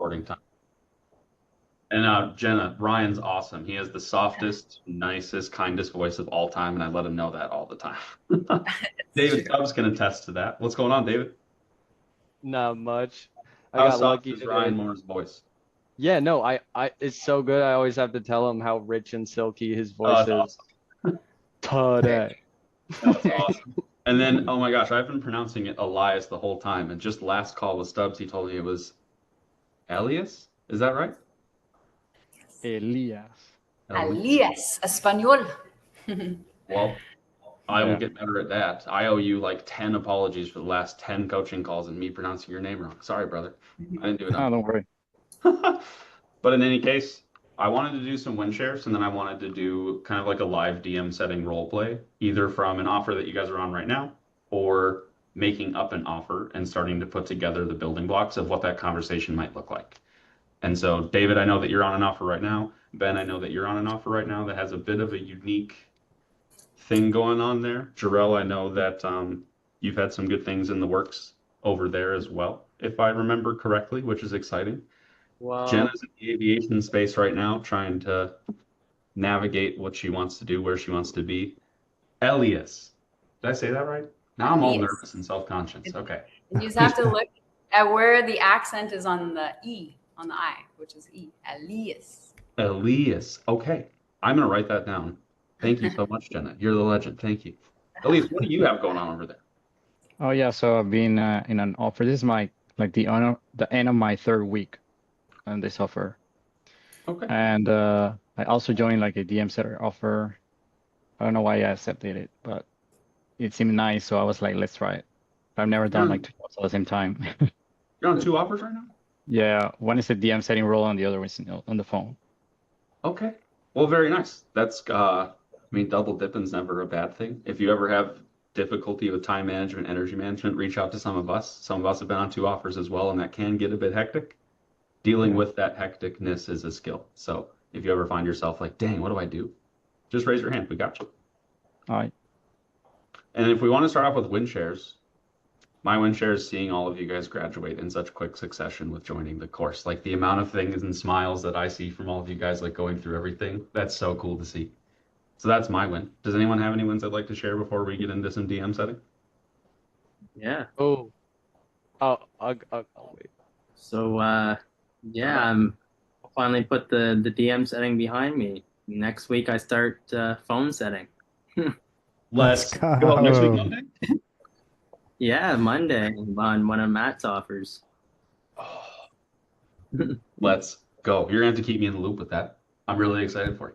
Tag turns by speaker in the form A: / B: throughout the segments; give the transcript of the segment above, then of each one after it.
A: recording time. And Jenna, Ryan's awesome. He has the softest, nicest, kindest voice of all time, and I let him know that all the time.
B: It's
A: David
B: true.
A: Stubbs can attest to that. What's going on, David?
C: Not much. I
A: How
C: got
A: soft
C: lucky
A: is Ryan
C: today.
A: Moore's voice?
C: Yeah, no, it's so good. I always have to tell him how rich and silky his
A: Oh,
C: voice
A: that's
C: is.
A: awesome.
B: Very,
C: Today.
A: That's
B: very.
A: awesome. And then, oh my gosh, I've been pronouncing it Elias the whole time. And just last call with Stubbs, he told me it was Elias. Is that right?
C: Elias.
A: Elias.
B: Alias, Espanol.
A: Well, I will
C: Yeah.
A: get better at that. I owe you like 10 apologies for the last 10 coaching calls and me pronouncing your name wrong. Sorry, brother. I didn't do it
C: Oh,
A: on
C: don't worry.
A: But in any case, I wanted to do some win shares and then I wanted to do kind of like a live DM setting role play, either from an offer that you guys are on right now or making up an offer and starting to put together the building blocks of what that conversation might look like. And so, David, I know that you're on an offer right now. Ben, I know that you're on an offer right now that has a bit of a unique thing going on there. Jarrell, I know that you've had some good things in the works over there as well, if I remember correctly, which is exciting.
D: Well,
A: Jenna's in the aviation space right now, trying to navigate what she wants to do, where she wants to be. Elias, did I say that right? Now I'm all
B: Alias.
A: nervous and self-conscious. Okay.
B: You just have to look at where the accent is on the E, on the I, which is E. Alias.
A: Elias. Okay. I'm going to write that down. Thank you so much, Jenna. You're the legend. Thank you. Elias, what do you have going on over there?
E: Oh yeah, so I've been in an offer. This is my like the end of my third week on this offer,
A: Okay.
E: and I also joined like a DM setter offer. I don't know why I accepted it, but it seemed nice, so I was like, let's try it. I've never
A: You're
E: done like
A: on,
E: two jobs at the same time.
A: you're on two offers right now?
E: Yeah, one is a DM setting role, and the other is on the phone.
A: Okay. Well, very nice. That's, I mean, double dipping's never a bad thing. If you ever have difficulty with time management, energy management, reach out to some of us. Some of us have been on two offers as well, and that can get a bit hectic. Dealing
E: Yeah.
A: with that hecticness is a skill. So if you ever find yourself like, dang, what do I do? Just raise your hand. We got you.
E: All right.
A: And if we want to start off with win shares, my win share is seeing all of you guys graduate in such quick succession with joining the course. Like the amount of things and smiles that I see from all of you guys, like going through everything, that's so cool to see. So that's my win. Does anyone have any wins they'd like to share before we get into some DM setting?
D: yeah.
C: Oh, I'll wait.
D: So yeah, I'm finally put the DM setting behind me. Next week I start phone setting.
A: Let's
F: go.
A: go next week, Monday.
D: Yeah, Monday on one of Matt's offers.
A: Oh, let's go. You're gonna have to keep me in the loop with that. I'm really excited for you.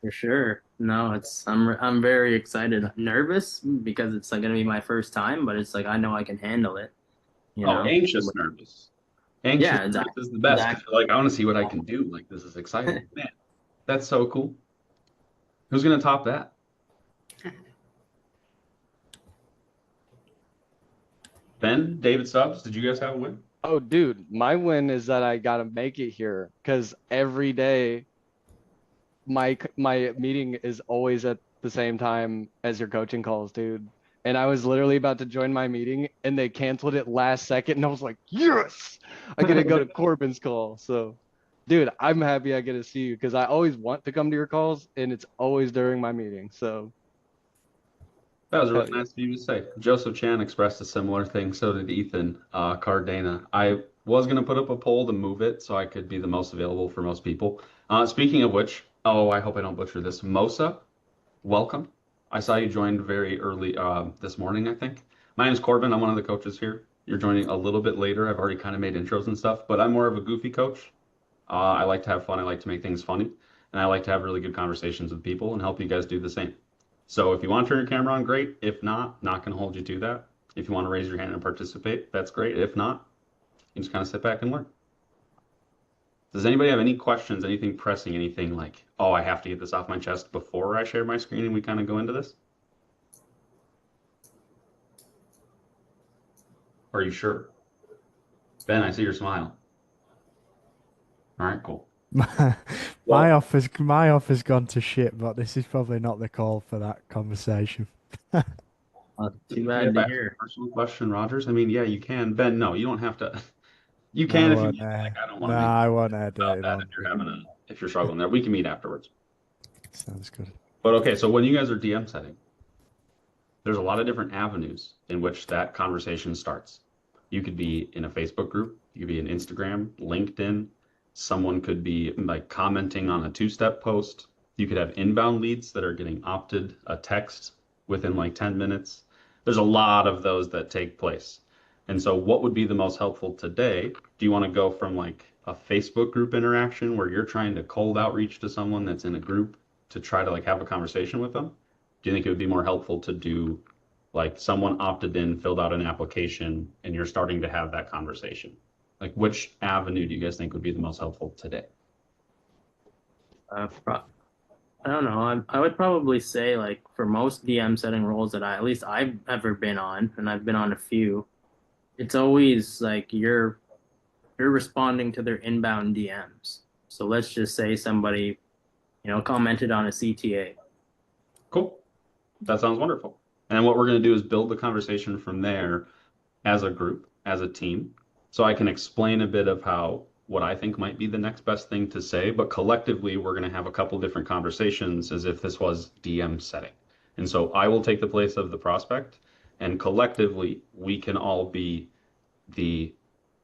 D: For sure. No, I'm very excited. Nervous because it's like gonna be my first time, but it's like I know I can handle it. You
A: Oh,
D: know?
A: anxious, nervous. Anxious
D: Yeah,
A: nervous
D: exactly.
A: is the best. 'Cause
D: Exactly.
A: you're like, I want to see what I can do. Like, this is exciting. Man, that's so cool. Who's gonna top that? Ben, David Stubbs, did you guys have a win?
C: Oh, dude, my win is that I gotta make it here because every day my meeting is always at the same time as your coaching calls, dude. And I was literally about to join my meeting and they canceled it last second and I was like, yes, I get to go to Korbin's call. So, dude, I'm happy I get to see you because I always want to come to your calls and it's always during my meeting. So,
A: That was
C: hell
A: really
C: yeah.
A: nice of you to say. Joseph Chan expressed a similar thing. So did Ethan Cardana. I was going to put up a poll to move it so I could be the most available for most people. Speaking of which, oh, I hope I don't butcher this. Mosa, welcome. I saw you joined very early this morning, I think. My name's Corbin. I'm one of the coaches here. You're joining a little bit later. I've already kind of made intros and stuff, but I'm more of a goofy coach. I like to have fun. I like to make things funny. And I like to have really good conversations with people and help you guys do the same. So if you want to turn your camera on, great. If not going to hold you to that. If you want to raise your hand and participate, that's great. If not, you just kind of sit back and learn. Does anybody have any questions, anything pressing, anything like, oh, I have to get this off my chest before I share my screen and we kind of go into this? Are you sure? Ben, I see your smile. All right, cool.
F: My
A: Well,
F: my offer's gone to shit, but this is probably not the call for that conversation.
D: Too
A: Can
D: bad
A: I
D: to
A: ask a
D: hear.
A: personal question, Rogers? I mean, yeah, you can. Ben, no, you don't have to. You
F: I
A: can if you
F: won't.
A: want. Like, I don't
F: No,
A: want to make
F: I won't air
A: about
F: dirty
A: that if you're
F: laundry.
A: having if you're struggling there. We can meet afterwards.
F: Sounds good.
A: But okay, so when you guys are DM setting, there's a lot of different avenues in which that conversation starts. You could be in a Facebook group, you could be in Instagram, LinkedIn. Someone could be like commenting on a two-step post. You could have inbound leads that are getting opted a text within like 10 minutes. There's a lot of those that take place. And so what would be the most helpful today? Do you want to go from like a Facebook group interaction where you're trying to cold outreach to someone that's in a group to try to like have a conversation with them? Do you think it would be more helpful to do like someone opted in, filled out an application, and you're starting to have that conversation? Like, which avenue do you guys think would be the most helpful today?
D: I don't know. I would probably say like for most DM setting roles that at least I've ever been on, and I've been on a few, it's always like you're responding to their inbound DMs. So let's just say somebody, commented on a CTA.
A: Cool. That sounds wonderful. And what we're going to do is build the conversation from there as a group, as a team. So I can explain a bit of how what I think might be the next best thing to say, but collectively we're going to have a couple different conversations as if this was DM setting. And so I will take the place of the prospect, and collectively we can all be the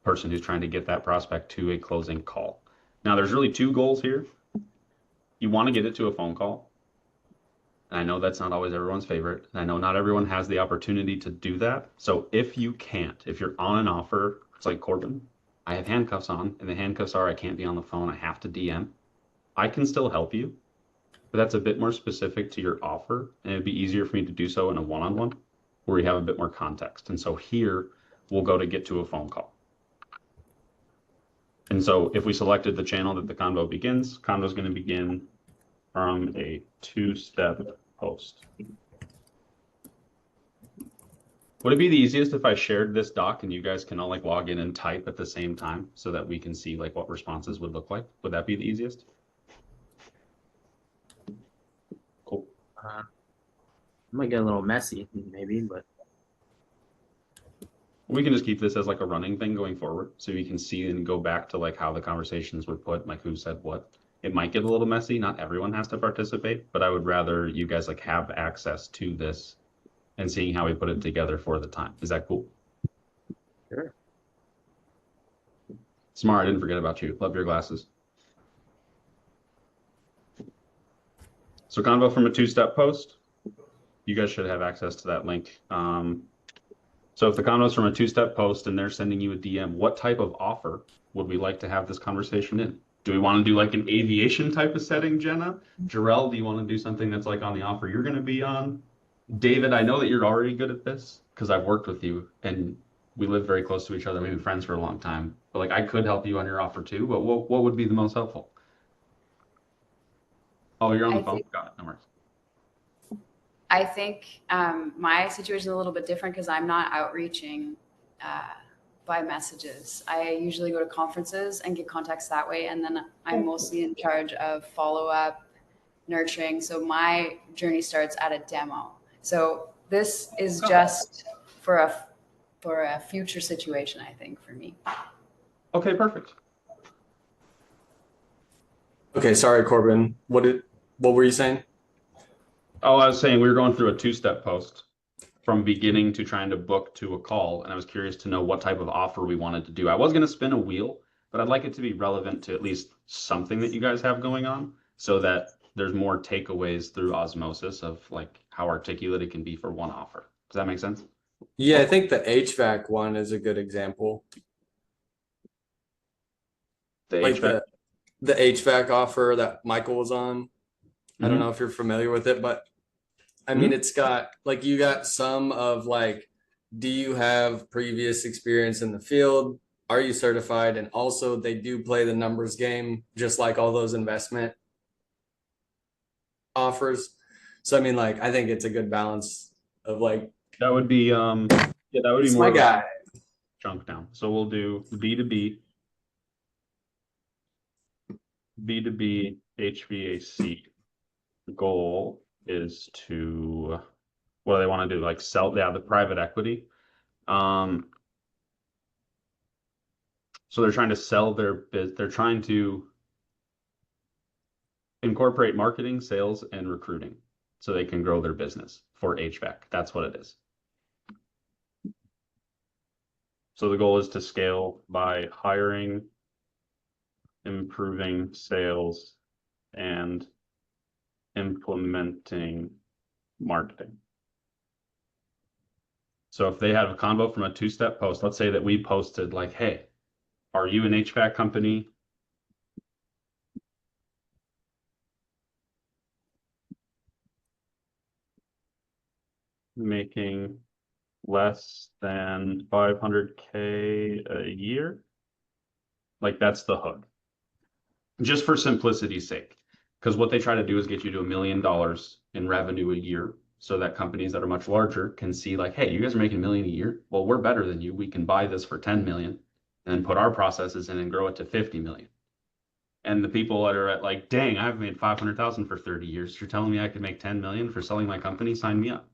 A: person who's trying to get that prospect to a closing call. Now, there's really two goals here. You want to get it to a phone call. And I know that's not always everyone's favorite. And I know not everyone has the opportunity to do that. So if you can't, if you're on an offer, it's like Korbin, I have handcuffs on, and the handcuffs are I can't be on the phone, I have to DM. I can still help you, but that's a bit more specific to your offer, and it'd be easier for me to do so in a one-on-one where we have a bit more context. And so here we'll go to get to a phone call. And so if we selected the channel that the convo begins, convo is going to begin from a two-step post. Would it be the easiest if I shared this doc and you guys can all like log in and type at the same time so that we can see like what responses would look like? Would that be the easiest? Cool.
D: It might get a little messy, maybe, but
A: We can just keep this as like a running thing going forward so you can see and go back to like how the conversations were put, like who said what. It might get a little messy. Not everyone has to participate, but I would rather you guys like have access to this and seeing how we put it together for the time. Is that cool?
D: sure.
A: Smart, I didn't forget about you. Love your glasses. So convo from a two-step post. You guys should have access to that link. So if the convo is from a two-step post and they're sending you a DM, what type of offer would we like to have this conversation in? Do we want to do like an aviation type of setting, Jenna? Jarrell, do you want to do something that's like on the offer you're going to be on? David, I know that you're already good at this because I've worked with you and we live very close to each other. We've been friends for a long time. But like I could help you on your offer too, but what would be the most helpful? Oh, you're on the
B: I
A: phone?
B: think-
A: Got it. No worries.
B: I think my situation is a little bit different because I'm not outreaching by messages. I usually go to conferences and get contacts that way. And then I'm mostly in charge of follow up, nurturing. So my journey starts at a demo. So this is just for a future situation, I think, for me.
A: Okay, perfect.
G: Okay, sorry, Corbin. What were you saying?
A: Oh, I was saying we were going through a two-step post from beginning to trying to book to a call, and I was curious to know what type of offer we wanted to do. I was going to spin a wheel, but I'd like it to be relevant to at least something that you guys have going on so that there's more takeaways through osmosis of like how articulate it can be for one offer. Does that make sense?
G: Yeah, I think the HVAC one is a good example.
A: The
G: Like
A: HVAC?
G: the HVAC offer that Michael was on. I don't
A: Mhm.
G: know if you're familiar with it, but I mean, it's got like you got some of like, do you have previous experience in the field? Are you certified? And also, they do play the numbers game, just like all those investment offers. So, I mean, like, I think it's a good balance of like,
A: That would be yeah, that would be
G: it's
A: more
G: my
A: of a
G: guy.
A: chunk down. So we'll do B2B, B2B, HVAC. The goal is to, what do they want to do? Like sell, yeah, the private equity. So So they're trying to sell they're trying to incorporate marketing, sales, and recruiting so they can grow their business for HVAC. That's what it is. So the goal is to scale by hiring, improving sales, and implementing marketing. So if they have a convo from a two-step post, let's say that we posted like, hey, are you an HVAC company? Making less than 500K a year? Like that's the hook. Just for simplicity's sake. Because what they try to do is get you to $1 million in revenue a year so that companies that are much larger can see like, hey, you guys are making $1 million a year. Well, we're better than you. We can buy this for 10 million and then put our processes in and grow it to 50 million. And the people that are at like, dang, I've made 500,000 for 30 years. You're telling me I could make 10 million for selling my company? Sign me up.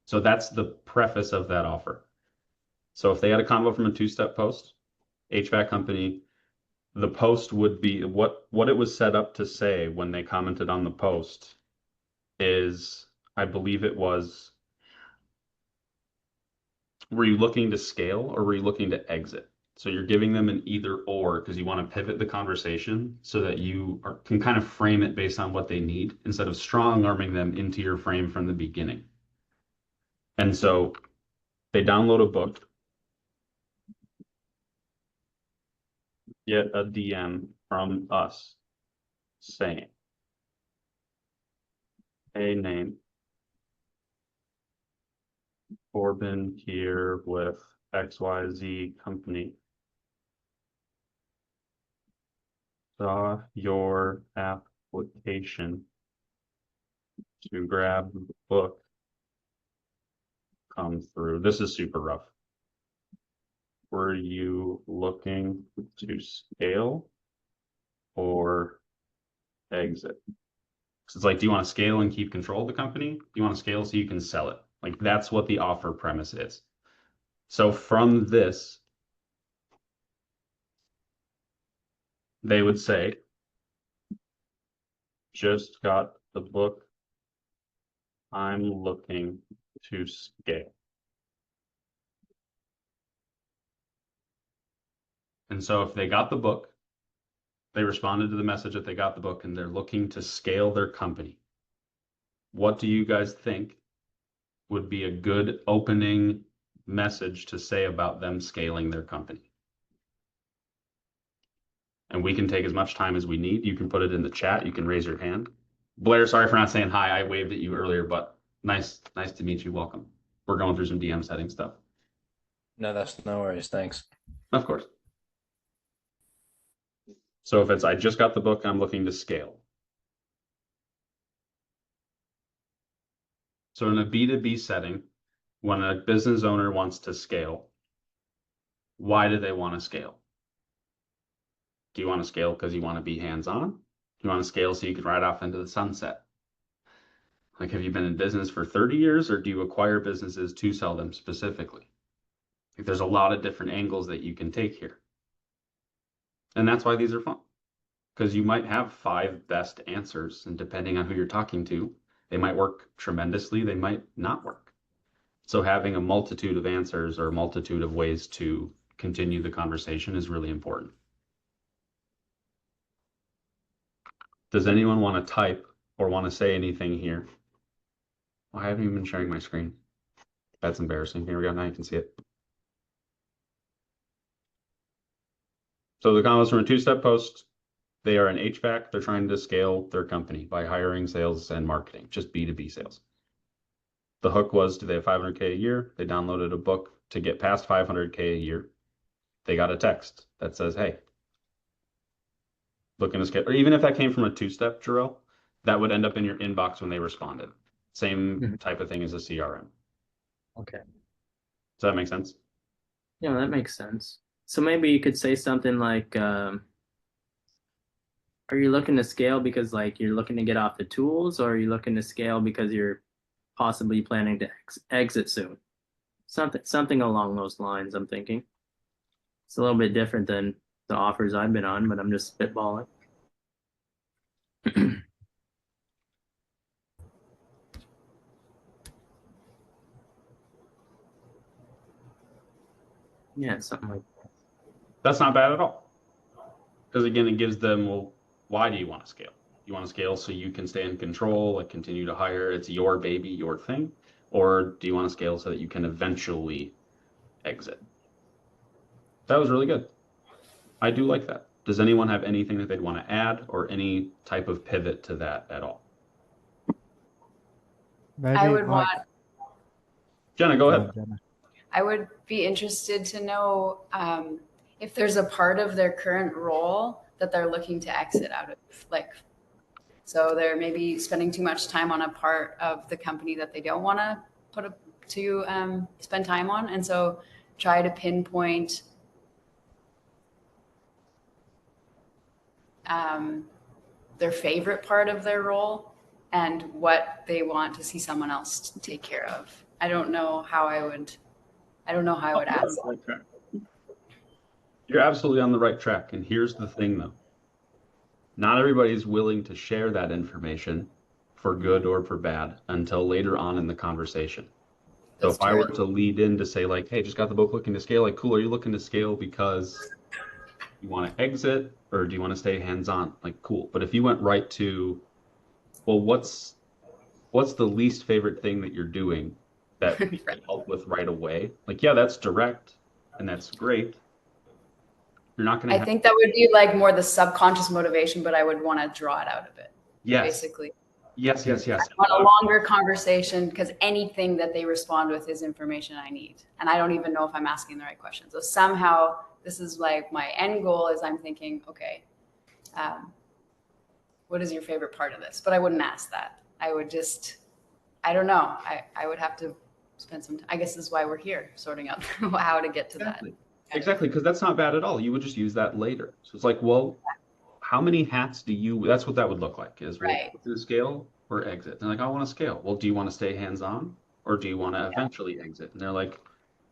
A: So that's the preface of that offer. So if they had a combo from a two-step post, HVAC company, the post would be what it was set up to say when they commented on the post is, I believe it was, were you looking to scale or were you looking to exit? So you're giving them an either or because you want to pivot the conversation so that you can kind of frame it based on what they need instead of strong arming them into your frame from the beginning. And so they download a book, get a DM from us saying, hey, name, Korbin here with XYZ company. Saw your application to grab the book come through. This is super rough. Were you looking to scale or exit? So it's like, do you want to scale and keep control of the company? Do you want to scale so you can sell it? Like that's what the offer premise is. So from this, they would say, just got the book. I'm looking to scale. And so if they got the book, they responded to the message that they got the book and they're looking to scale their company. What do you guys think would be a good opening message to say about them scaling their company? And we can take as much time as we need. You can put it in the chat. You can raise your hand. Blair, sorry for not saying hi. I waved at you earlier, but nice to meet you. Welcome. We're going through some DM setting stuff.
H: No, that's no worries. Thanks.
A: Of course. So if it's, I just got the book, I'm looking to scale. So in a B2B setting, when a business owner wants to scale, why do they want to scale? Do you want to scale because you want to be hands-on? Do you want to scale so you can ride off into the sunset? Like, have you been in business for 30 years or do you acquire businesses to sell them specifically? Like, there's a lot of different angles that you can take here. And that's why these are fun. Because you might have 5 best answers, and depending on who you're talking to, they might work tremendously, they might not work. So having a multitude of answers or a multitude of ways to continue the conversation is really important. Does anyone want to type or want to say anything here? Well, I haven't even been sharing my screen. That's embarrassing. Here we go. Now you can see it. So the comments from a two-step post. They are an HVAC. They're trying to scale their company by hiring, sales, and marketing, just B2B sales. The hook was, do they have 500K a year? They downloaded a book to get past 500K a year. They got a text that says, hey, looking to scale. Or even if that came from a two-step, Jarrell, that would end up in your inbox when they responded. Same type of thing as a CRM.
D: Okay.
A: Does that make sense?
D: Yeah, that makes sense. So maybe you could say something like, are you looking to scale because like you're looking to get off the tools, or are you looking to scale because you're possibly planning to exit soon? Something along those lines, I'm thinking. It's a little bit different than the offers I've been on, but I'm just spitballing. Yeah, something like that.
A: That's not bad at all. Because again, it gives them, well, why do you want to scale? You want to scale so you can stay in control, like continue to hire, it's your baby, your thing? Or do you want to scale so that you can eventually exit? That was really good. I do like that. Does anyone have anything that they'd want to add or any type of pivot to that at all?
F: Maybe
B: I would
F: like,
B: want,
A: Jenna, go
F: go
A: ahead.
F: on, Jenna.
B: I would be interested to know if there's a part of their current role that they're looking to exit out of. Like, so they're maybe spending too much time on a part of the company that they don't want to spend time on, and so try to pinpoint their favorite part of their role and what they want to see someone else take care of. I don't know how I would ask.
A: You're absolutely on the right track. And here's the thing, though. Not everybody is willing to share that information for good or for bad until later on in the conversation. So
B: That's
A: if I were
B: true.
A: to lead in to say like, hey, just got the book looking to scale, like, cool, are you looking to scale because you want to exit or do you want to stay hands-on? Like, cool. But if you went right to, well, what's the least favorite thing that you're doing that we
B: Right.
A: can help with right away? Like, yeah, that's direct and that's great. You're not going to
B: I
A: have,
B: think that would be like more the subconscious motivation, but I would want to draw it out of it.
A: yes,
B: Basically,
A: yes.
B: I want a longer conversation because anything that they respond with is information I need, and I don't even know if I'm asking the right question. So somehow this is like my end goal is I'm thinking, okay, what is your favorite part of this? But I wouldn't ask that. I would just, I don't know. I would have to spend some time. I guess this is why we're here, sorting out how to get to
A: Exactly.
B: that.
A: Exactly, because that's not bad at all. You would just use that later. So it's like, well, how many hats do you, that's what that would look like is, well,
B: Right.
A: do scale or exit? And like, I want to scale. Well, do you want to stay hands-on or do you want to eventually exit? And they're like,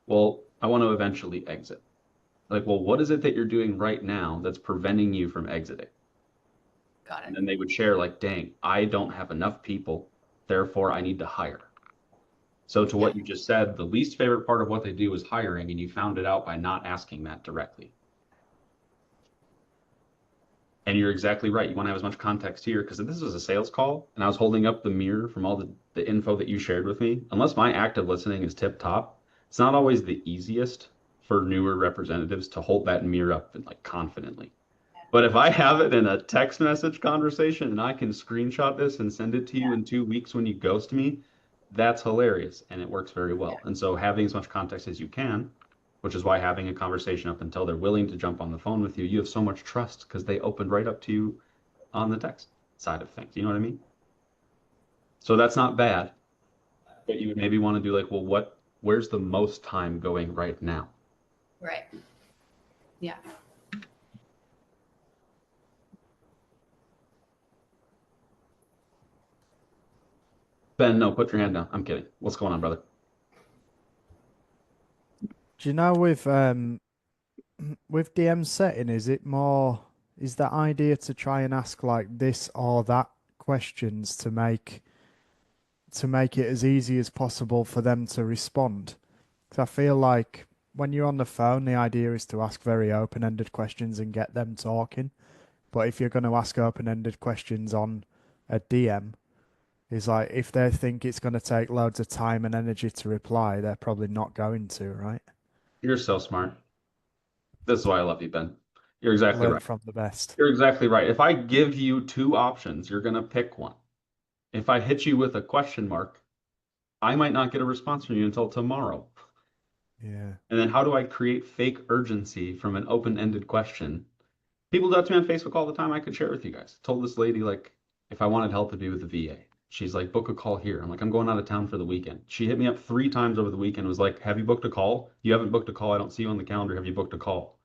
A: well, I want to eventually exit. Like, well, what is it that you're doing right now that's preventing you from exiting?
B: Got
A: And
B: it.
A: then they would share like, dang, I don't have enough people, therefore I need to hire. So to what you just said, the least favorite part of what they do is hiring, and you found it out by not asking that directly. And you're exactly right. You want to have as much context here because if this was a sales call and I was holding up the mirror from all the info that you shared with me, unless my active listening is tip top, it's not always the easiest for newer representatives to hold that mirror up and like confidently. But if I have it in a text message conversation and I can screenshot this and send it to you in 2 weeks when you ghost me, that's hilarious and it works very well. And so having as much context as you can, which is why having a conversation up until they're willing to jump on the phone with you, you have so much trust because they opened right up to you on the text side of things. You know what I mean? So that's not bad, but you would maybe want to do like, well, where's the most time going right now?
B: Right. Yeah.
A: Ben, no, put your hand down. I'm kidding. What's going on, brother?
F: Do you know with DM setting, is that idea to try and ask like this or that questions to make it as easy as possible for them to respond? Because I feel like when you're on the phone, the idea is to ask very open-ended questions and get them talking. But if you're going to ask open-ended questions on a DM, is like if they think it's going to take loads of time and energy to reply, they're probably not going to, right?
A: You're so smart. This is why I love you, Ben. You're exactly
F: Learn
A: right.
F: from the best.
A: You're exactly right. If I give you two options, you're going to pick one. If I hit you with a question mark, I might not get a response from you until tomorrow.
F: Yeah.
A: And then how do I create fake urgency from an open-ended question? People do that to me on Facebook all the time. I could share it with you guys. I told this lady, like, if I wanted help, it'd be with the VA. She's like, book a call here. I'm like, I'm going out of town for the weekend. She hit me up 3 times over the weekend, was like, have you booked a call? You haven't booked a call. I don't see you on the calendar. Have you booked a call?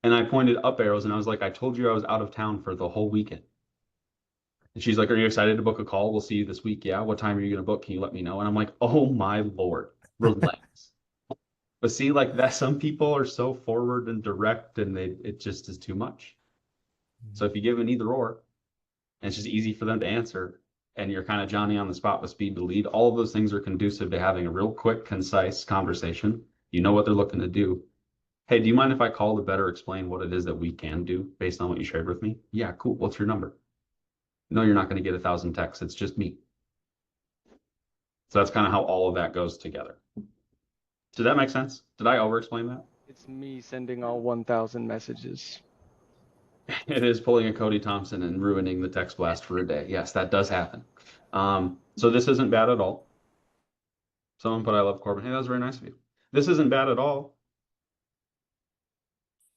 A: And I pointed up arrows and I was like, I told you I was out of town for the whole weekend. And she's like, are you excited to book a call? We'll see you this week. Yeah. What time are you going to book? Can you let me know? And I'm like, oh my Lord, relax. But see, like that, some people are so forward and direct, and it just is too much. So if you give an either or, and it's just easy for them to answer, and you're kind of Johnny on the spot with speed to lead, all of those things are conducive to having a real quick, concise conversation. You know what they're looking to do. Hey, do you mind if I call to better explain what it is that we can do based on what you shared with me? Yeah, cool. What's your number? No, you're not going to get 1,000 texts. It's just me. So that's kind of how all of that goes together. Did that make sense? Did I over explain that?
C: It's me sending all 1,000 messages.
A: It is pulling a Cody Thompson and ruining the text blast for a day. Yes, that does happen. So this isn't bad at all. Someone put, I love Korbin. Hey, that was very nice of you. This isn't bad at all.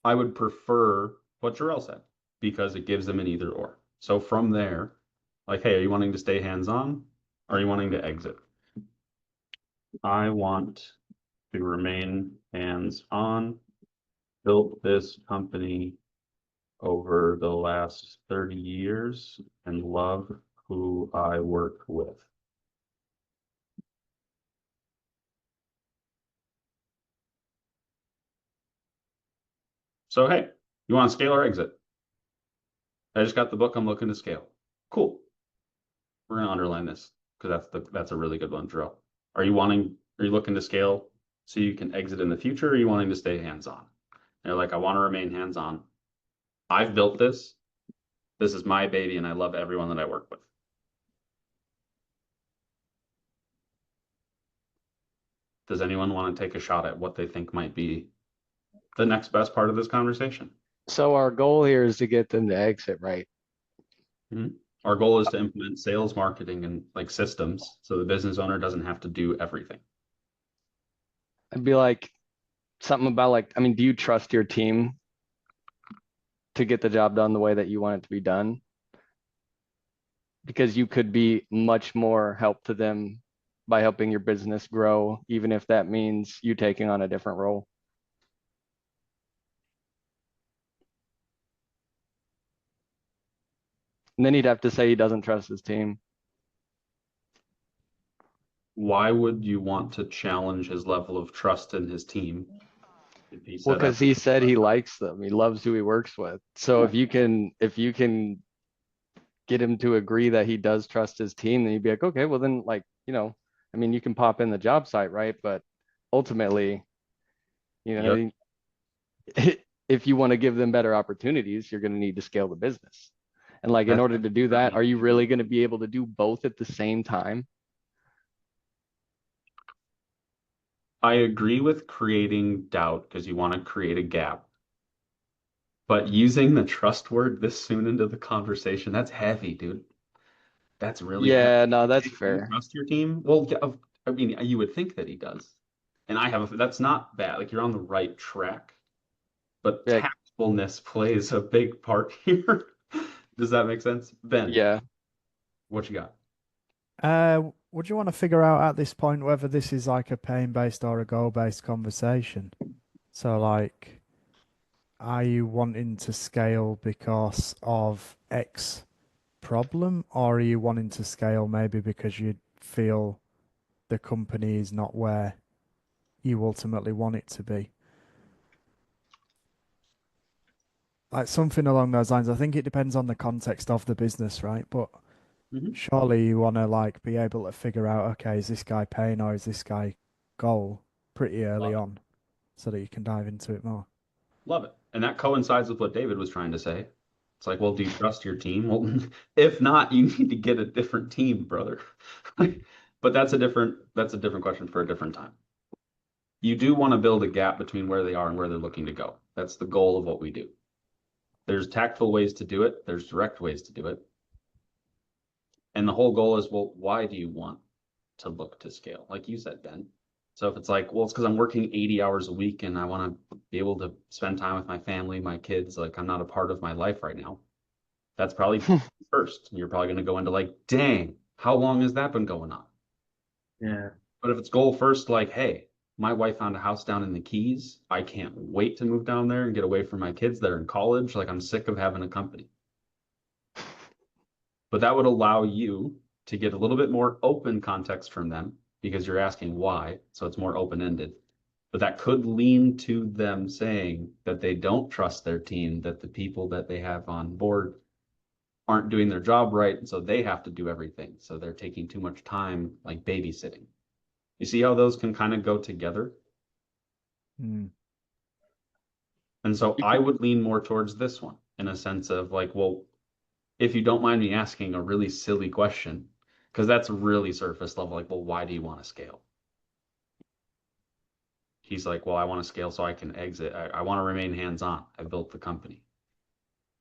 A: I would prefer what Jarrell said because it gives them an either or. So from there, like, hey, are you wanting to stay hands-on? Or are you wanting to exit? I want to remain hands-on. Built this company over the last 30 years and love who I work with. So, hey, you want to scale or exit? I just got the book. I'm looking to scale. Cool. We're going to underline this because that's a really good one, Drill. Are you looking to scale so you can exit in the future, or are you wanting to stay hands-on? And they're like, I want to remain hands-on. I've built this. This is my baby, and I love everyone that I work with. Does anyone want to take a shot at what they think might be the next best part of this conversation?
C: So our goal here is to get them to exit, right?
A: Our goal is to implement sales, marketing, and like systems so the business owner doesn't have to do everything.
C: I'd be like something about like, I mean, do you trust your team to get the job done the way that you want it to be done? Because you could be much more help to them by helping your business grow, even if that means you taking on a different role. And then he'd have to say he doesn't trust his team.
A: Why would you want to challenge his level of trust in his team?
C: Well, because he said he likes them. He loves who he works with. So if you can get him to agree that he does trust his team, then you'd be like, okay, well then like, I mean, you can pop in the job site, right? But ultimately,
A: Yep.
C: if you want to give them better opportunities, you're going to need to scale the business. And like, in order to do that, are you really going to be able to do both at the same time?
A: I agree with creating doubt because you want to create a gap. But using the trust word this soon into the conversation, that's heavy, dude. That's really heavy.
C: Yeah, no, that's
A: Do you
C: fair.
A: trust your team? Well, yeah, I mean, you would think that he does. And that's not bad. Like you're on the right track. But
C: Yeah.
A: tactfulness plays a big part here. Does that make sense? Ben,
C: Yeah.
A: what you got?
F: Would you want to figure out at this point whether this is like a pain-based or a goal-based conversation? So like, are you wanting to scale because of X problem, or are you wanting to scale maybe because you feel the company is not where you ultimately want it to be? Like something along those lines. I think it depends on the context of the business, right? But surely you want to like be able to figure out, okay, is this guy pain or is this guy goal pretty early on so that you can dive into it more.
A: Love it. And that coincides with what David was trying to say. It's like, well, do you trust your team? Well, if not, you need to get a different team, brother. But that's a different question for a different time. You do want to build a gap between where they are and where they're looking to go. That's the goal of what we do. There's tactful ways to do it. There's direct ways to do it. And the whole goal is, well, why do you want to look to scale? Like you said, Ben. So if it's like, well, it's because I'm working 80 hours a week and I want to be able to spend time with my family, my kids, like I'm not a part of my life right now. That's probably first. You're probably going to go into like, dang, how long has that been going on?
D: Yeah.
A: But if it's goal first, like, hey, my wife found a house down in the Keys. I can't wait to move down there and get away from my kids that are in college. Like I'm sick of having a company. But that would allow you to get a little bit more open context from them because you're asking why. So it's more open-ended. But that could lean to them saying that they don't trust their team, that the people that they have on board aren't doing their job right, and so they have to do everything. So they're taking too much time, like babysitting. You see how those can kind of go together?
F: Mm.
A: And so I would lean more towards this one in a sense of like, well, if you don't mind me asking a really silly question, because that's really surface level, like, well, why do you want to scale? He's like, well, I want to scale so I can exit. I want to remain hands-on. I built the company.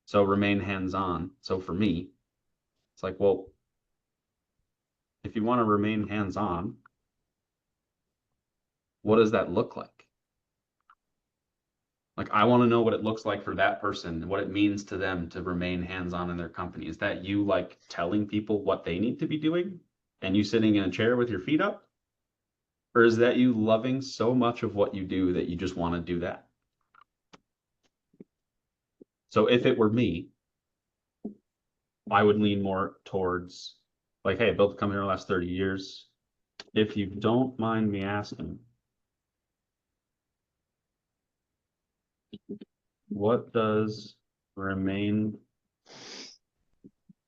A: So remain hands-on. So for me, it's like, well, if you want to remain hands-on, what does that look like? Like, I want to know what it looks like for that person and what it means to them to remain hands-on in their company. Is that you like telling people what they need to be doing and you sitting in a chair with your feet up? Or is that you loving so much of what you do that you just want to do that? So if it were me, I would lean more towards like, hey, I built the company in the last 30 years. If you don't mind me asking, what does remain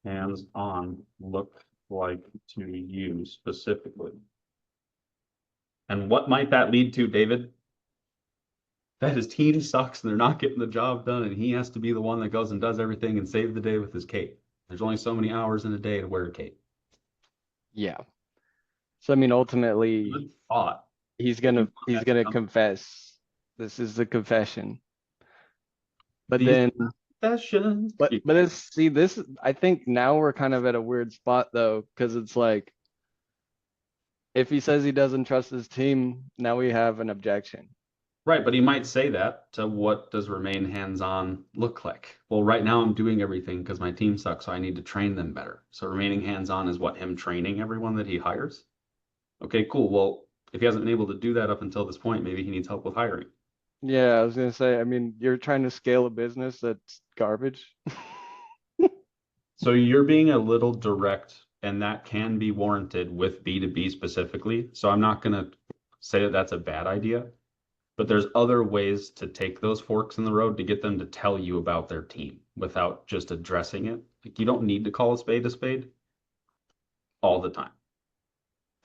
A: hands-on look like to you specifically? And what might that lead to, David? That his team sucks and they're not getting the job done, and he has to be the one that goes and does everything and save the day with his cape. There's only so many hours in a day to wear a cape.
C: Yeah. So I mean, ultimately,
A: Good thought.
C: he's gonna confess. This is the confession. But
A: These
C: then,
A: confessions.
C: but it's see this. I think now we're kind of at a weird spot though, because it's like if he says he doesn't trust his team, now we have an objection.
A: Right, but he might say that to what does remain hands-on look like? Well, right now I'm doing everything because my team sucks, so I need to train them better. So remaining hands-on is what him training everyone that he hires. Okay, cool. Well, if he hasn't been able to do that up until this point, maybe he needs help with hiring.
C: Yeah, I was gonna say. I mean, you're trying to scale a business that's garbage.
A: So you're being a little direct, and that can be warranted with B2B specifically. So I'm not going to say that that's a bad idea, but there's other ways to take those forks in the road to get them to tell you about their team without just addressing it. Like you don't need to call a spade all the time.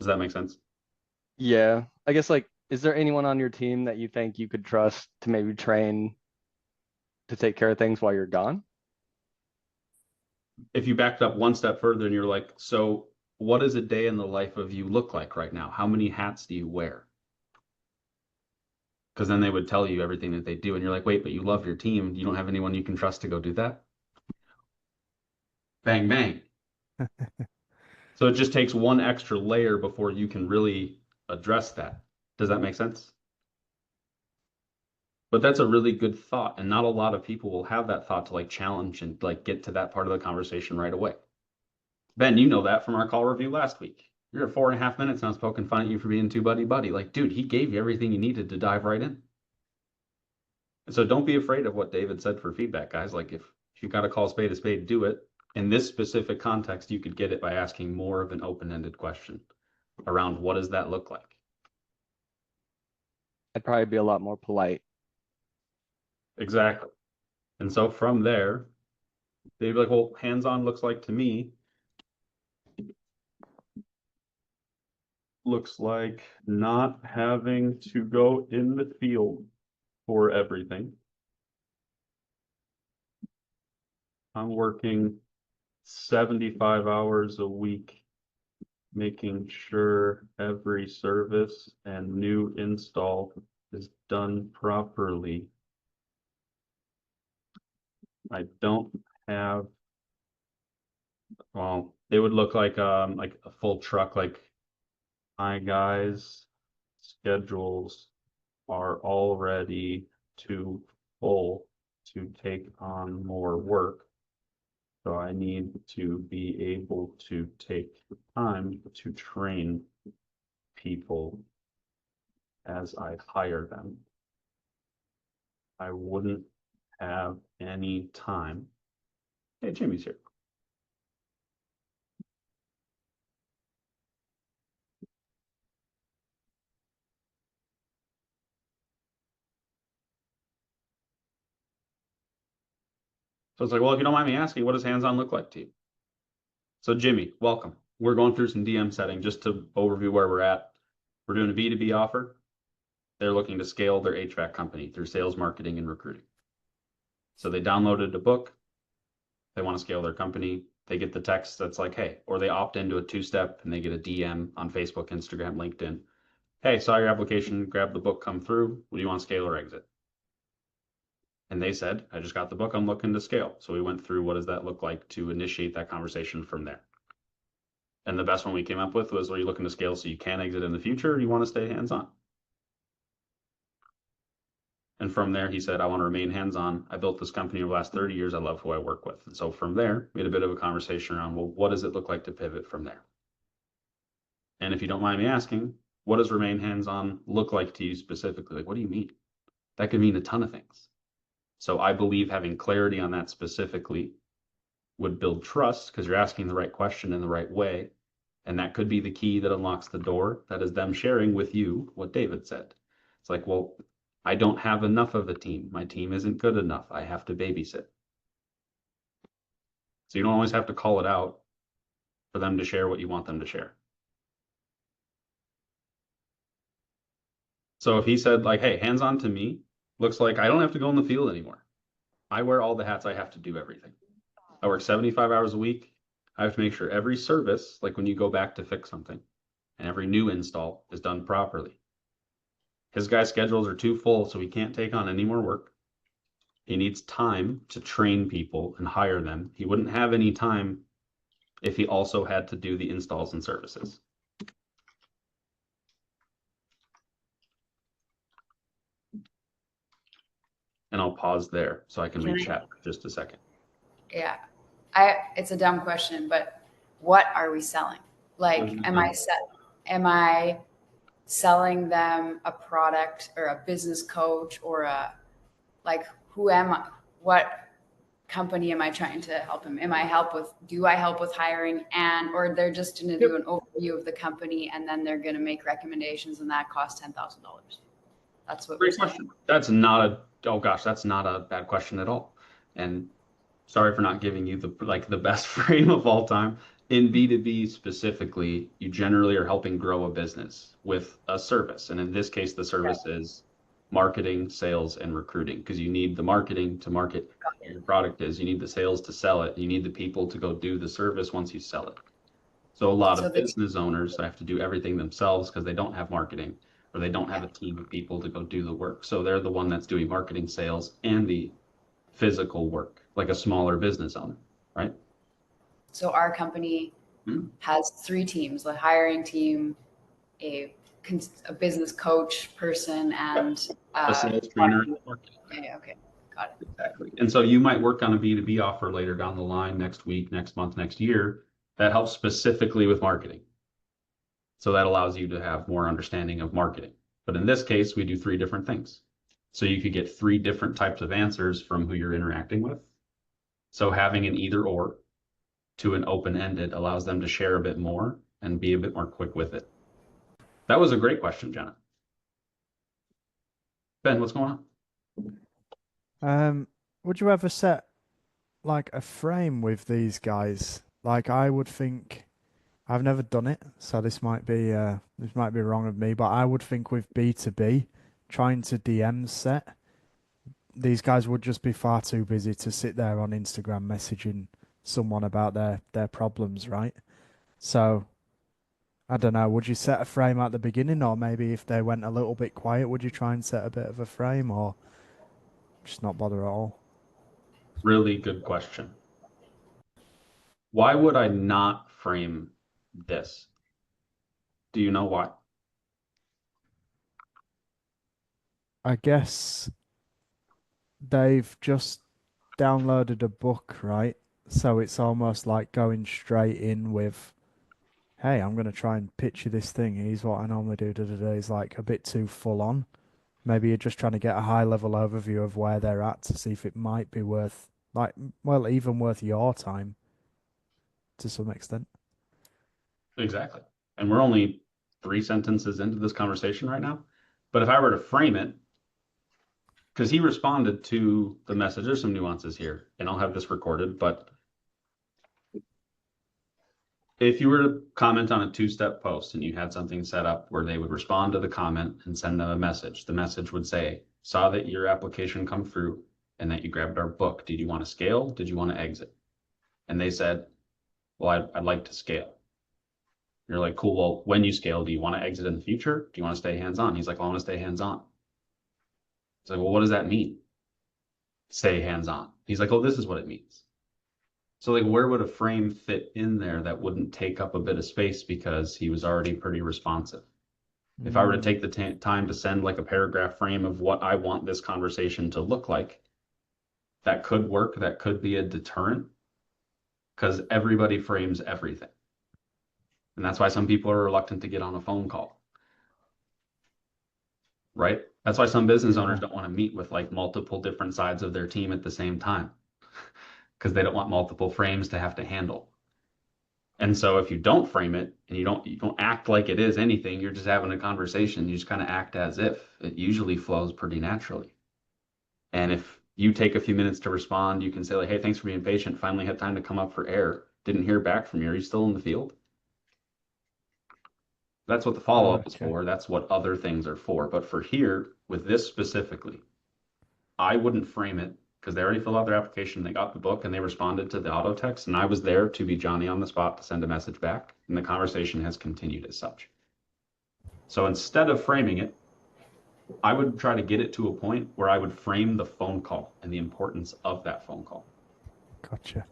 A: Does that make sense?
C: Yeah, I guess like, is there anyone on your team that you think you could trust to maybe train to take care of things while you're gone?
A: If you backed up one step further and you're like, so what does a day in the life of you look like right now? How many hats do you wear? Because then they would tell you everything that they do, and you're like, wait, but you love your team. You don't have anyone you can trust to go do that? Bang, bang. So it just takes one extra layer before you can really address that. Does that make sense? But that's a really good thought, and not a lot of people will have that thought to like challenge and like get to that part of the conversation right away. Ben, you know that from our call review last week. You're at 4.5 minutes now poking fun at you for being too buddy. Like, dude, he gave you everything you needed to dive right in. And so don't be afraid of what David said for feedback, guys. Like if you got to call a spade, do it. In this specific context, you could get it by asking more of an open-ended question around what does that look like?
C: I'd probably be a lot more polite.
A: Exactly. And so from there, they'd be like, well, hands-on looks like to me, looks like not having to go in the field for everything. I'm working 75 hours a week, making sure every service and new install is done properly. I don't have, well, it would look like a full truck, like my guys' schedules are already too full to take on more work. So I need to be able to take the time to train people as I hire them. I wouldn't have any time. Hey, Jimmy's here. So it's like, well, if you don't mind me asking, what does hands-on look like to you? So Jimmy, welcome. We're going through some DM setting just to overview where we're at. We're doing a B2B offer. They're looking to scale their HVAC company through sales, marketing, and recruiting. So they downloaded a book. They want to scale their company. They get the text that's like, hey, or they opt into a two-step and they get a DM on Facebook, Instagram, LinkedIn. Hey, saw your application, grab the book, come through. What do you want to scale or exit? And they said, I just got the book, I'm looking to scale. So we went through what does that look like to initiate that conversation from there. And the best one we came up with was, are you looking to scale so you can exit in the future, or do you want to stay hands-on? And from there, he said, I want to remain hands-on. I built this company over the last 30 years. I love who I work with. And so from there, we had a bit of a conversation around, well, what does it look like to pivot from there? And if you don't mind me asking, what does remain hands-on look like to you specifically? Like, what do you mean? That could mean a ton of things. So I believe having clarity on that specifically would build trust because you're asking the right question in the right way. And that could be the key that unlocks the door. That is them sharing with you what David said. It's like, well, I don't have enough of a team. My team isn't good enough. I have to babysit. So you don't always have to call it out for them to share what you want them to share. So if he said like, hey, hands-on to me looks like I don't have to go in the field anymore. I wear all the hats. I have to do everything. I work 75 hours a week. I have to make sure every service, like when you go back to fix something, and every new install is done properly. His guy's schedules are too full, so he can't take on any more work. He needs time to train people and hire them. He wouldn't have any time if he also had to do the installs and services. And I'll pause there so I can read chat for just a second.
B: Yeah. It's a dumb question, but what are we selling? Like, am I selling them a product or a business coach or who am I? What company am I trying to help him? Do I help with hiring or they're just going to do an overview of the company and then they're going to make recommendations and that costs $10,000. That's what
A: Great question. That's not a bad question at all. And sorry for not giving you the best frame of all time. In B2B specifically, you generally are helping grow a business with a service. And in this case, the service is marketing, sales, and recruiting because you need the marketing to market what your product is. You need the sales to sell it. You need the people to go do the service once you sell it. So a lot of business owners have to do everything themselves because they don't have marketing or they don't have a team of people to go do the work. So they're the one that's doing marketing, sales, and the physical work, like a smaller business owner, right?
B: So our company has 3 teams: the hiring team, a business coach person, and
A: a sales trainer.
B: Yeah, okay, got it.
A: Exactly. And so you might work on a B2B offer later down the line, next week, next month, next year, that helps specifically with marketing. So that allows you to have more understanding of marketing. But in this case, we do 3 different things. So you could get 3 different types of answers from who you're interacting with. So having an either or to an open-ended allows them to share a bit more and be a bit more quick with it. That was a great question, Jenna. Ben, what's going
F: on? Would you ever set like a frame with these guys? Like I would think, I've never done it, so this might be wrong of me, but I would think with B2B, trying to DM set, these guys would just be far too busy to sit there on Instagram messaging someone about their problems, right? So I don't know, would you set a frame at the beginning, or maybe if they went a little bit quiet, would you try and set a bit of a frame, or just not bother at all?
A: Really good question. Why would I not frame this? Do you know why?
F: I guess they've just downloaded a book, right? So it's almost like going straight in with, hey, I'm going to try and picture this thing. Here's what I normally do. Is like a bit too full on. Maybe you're just trying to get a high level overview of where they're at to see if it might be worth, even worth your time to some extent.
A: Exactly. And we're only 3 sentences into this conversation right now. But if I were to frame it, because he responded to the message. There's some nuances here, and I'll have this recorded, but if you were to comment on a two-step post and you had something set up where they would respond to the comment and send them a message, the message would say, saw that your application come through and that you grabbed our book. Did you want to scale? Did you want to exit? And they said, well, I'd like to scale. You're like, cool. Well, when you scale, do you want to exit in the future? Do you want to stay hands-on? He's like, well, I want to stay hands-on. It's like, well, what does that mean? Stay hands-on. He's like, oh, this is what it means. So like, where would a frame fit in there that wouldn't take up a bit of space because he was already pretty responsive? If I were to take the time to send like a paragraph frame of what I want this conversation to look like, that could work. That could be a deterrent because everybody frames everything. And that's why some people are reluctant to get on a phone call. Right? That's why some business owners don't want to meet with like multiple different sides of their team at the same time because they don't want multiple frames to have to handle. And so if you don't frame it and you don't act like it is anything, you're just having a conversation, you just kind of act as if. It usually flows pretty naturally. And if you take a few minutes to respond, you can say like, hey, thanks for being patient. Finally had time to come up for air. Didn't hear back from you. Are you still in the field? That's what the follow-up is for. That's what other things are for. But for here, with this specifically, I wouldn't frame it because they already filled out their application. They got the book and they responded to the auto text. And I was there to be Johnny on the spot to send a message back. And the conversation has continued as such. So instead of framing it, I would try to get it to a point where I would frame the phone call and the importance of that phone call.
F: Gotcha.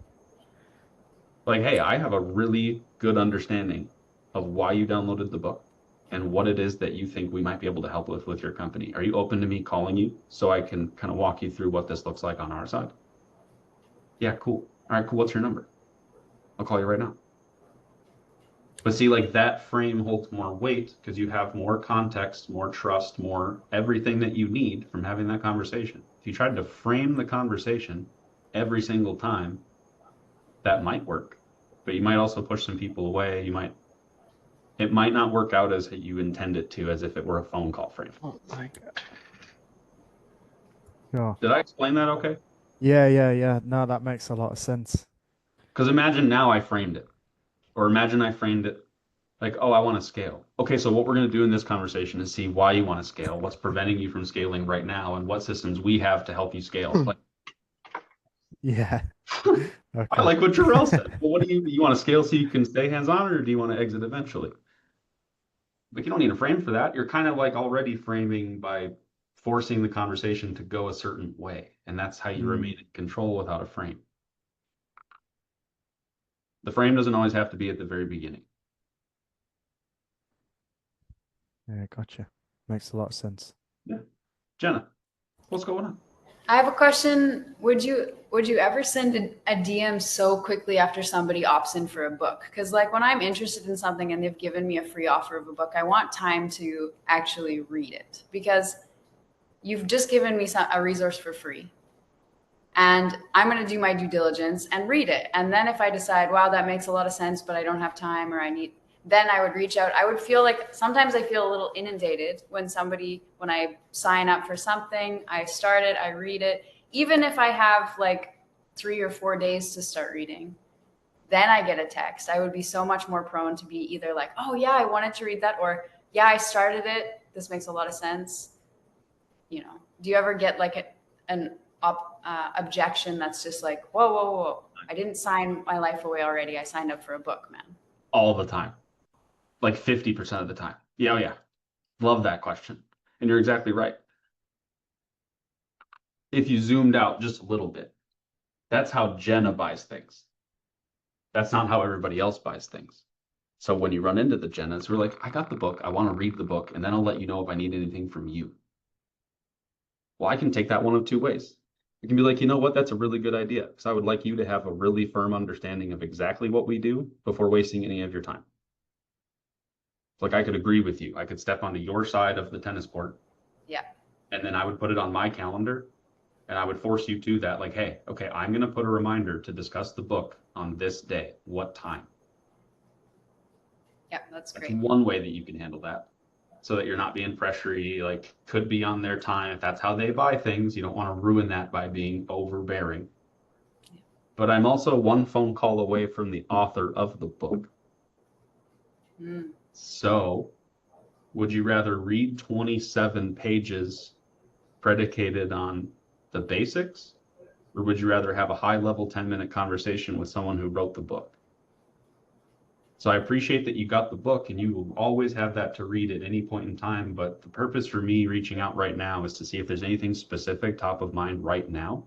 A: Like, hey, I have a really good understanding of why you downloaded the book and what it is that you think we might be able to help with your company. Are you open to me calling you so I can kind of walk you through what this looks like on our side? Yeah, cool. All right, cool. What's your number? I'll call you right now. But see, like that frame holds more weight because you have more context, more trust, more everything that you need from having that conversation. If you tried to frame the conversation every single time, that might work, but you might also push some people away. It might not work out as you intend it to, as if it were a phone call frame.
C: Oh my God.
F: Sure.
A: Did I explain that okay?
F: Yeah. No, that makes a lot of sense.
A: Because imagine now I framed it. Or imagine I framed it like, oh, I want to scale. Okay, so what we're going to do in this conversation is see why you want to scale, what's preventing you from scaling right now, and what systems we have to help you scale. Like,
F: Yeah. Okay.
A: I like what Jarrell said. Well, what do you want to scale so you can stay hands-on, or do you want to exit eventually? Like, you don't need a frame for that. You're kind of like already framing by forcing the conversation to go a certain way. And that's how you remain in control without a frame. The frame doesn't always have to be at the very beginning.
F: Yeah, gotcha. Makes a lot of sense.
A: Yeah. Jenna, what's going on?
B: I have a question. Would you ever send a DM so quickly after somebody opts in for a book? Because like when I'm interested in something and they've given me a free offer of a book, I want time to actually read it because you've just given me a resource for free. And I'm going to do my due diligence and read it. And then if I decide, wow, that makes a lot of sense, but I don't have time or then I would reach out. I would feel like sometimes I feel a little inundated when I sign up for something, I start it, I read it. Even if I have like 3 or 4 days to start reading, then I get a text. I would be so much more prone to be either like, oh yeah, I wanted to read that, or yeah, I started it. This makes a lot of sense. Do you ever get like an objection that's just like, whoa, I didn't sign my life away already. I signed up for a book, man.
A: All the time. Like 50% of the time. Yeah, oh yeah. Love that question. And you're exactly right. If you zoomed out just a little bit, that's how Jenna buys things. That's not how everybody else buys things. So when you run into the Jennas, we're like, I got the book. I want to read the book, and then I'll let you know if I need anything from you. Well, I can take that one of two ways. I can be like, you know what? That's a really good idea because I would like you to have a really firm understanding of exactly what we do before wasting any of your time. Like I could agree with you. I could step onto your side of the tennis court.
B: Yeah.
A: And then I would put it on my calendar and I would force you to that. Like, hey, okay, I'm going to put a reminder to discuss the book on this day. What time?
B: Yeah, that's great.
A: That's one way that you can handle that. so that you're not being pressury, like could be on their time. If that's how they buy things, you don't want to ruin that by being overbearing. But I'm also one phone call away from the author of the book.
B: Mm.
A: So would you rather read 27 pages predicated on the basics, or would you rather have a high level 10-minute conversation with someone who wrote the book? So I appreciate that you got the book and you will always have that to read at any point in time. But the purpose for me reaching out right now is to see if there's anything specific top of mind right now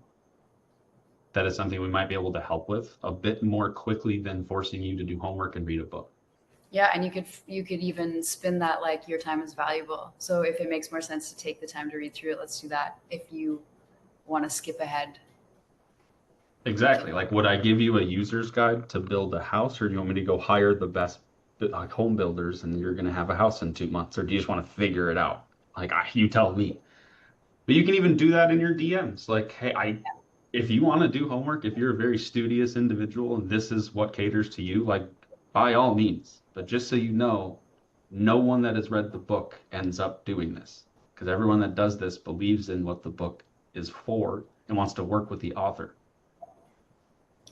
A: that is something we might be able to help with a bit more quickly than forcing you to do homework and read a book.
B: Yeah, and you could even spin that like your time is valuable. So if it makes more sense to take the time to read through it, let's do that. If you want to skip ahead.
A: Exactly. Like, would I give you a user's guide to build a house, or do you want me to go hire the best like home builders and you're going to have a house in 2 months, or do you just want to figure it out? Like, you tell me. But you can even do that in your DMs. Like, hey, if you want to do homework, if you're a very studious individual and this is what caters to you, like, by all means. But just so you know, no one that has read the book ends up doing this, because everyone that does this believes in what the book is for and wants to work with the author.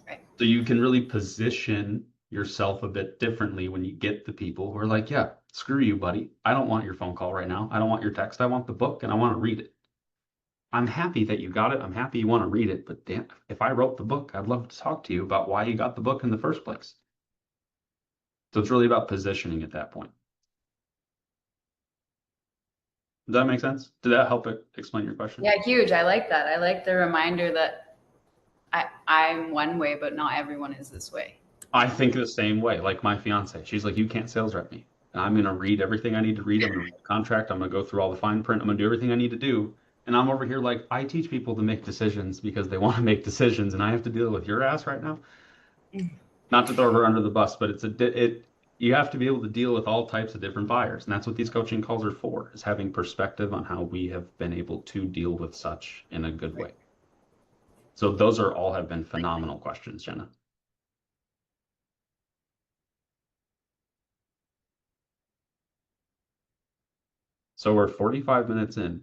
B: Right.
A: So you can really position yourself a bit differently when you get the people who are like, yeah, screw you, buddy. I don't want your phone call right now. I don't want your text. I want the book and I want to read it. I'm happy that you got it. I'm happy you want to read it. But damn, if I wrote the book, I'd love to talk to you about why you got the book in the first place. So it's really about positioning at that point. Does that make sense? Did that help explain your question?
B: Yeah, huge. I like that. I like the reminder that I'm one way, but not everyone is this way.
A: I think the same way. Like my fiance, she's like, you can't sales rep me. And I'm going to read everything I need to read. I'm going to read the contract. I'm going to go through all the fine print. I'm going to do everything I need to do. And I'm over here like, I teach people to make decisions because they want to make decisions. And I have to deal with your ass right now. Not to throw her under the bus, but you have to be able to deal with all types of different buyers. And that's what these coaching calls are for, is having perspective on how we have been able to deal with such in a good way. So those all have been phenomenal questions, Jenna. So we're 45 minutes in,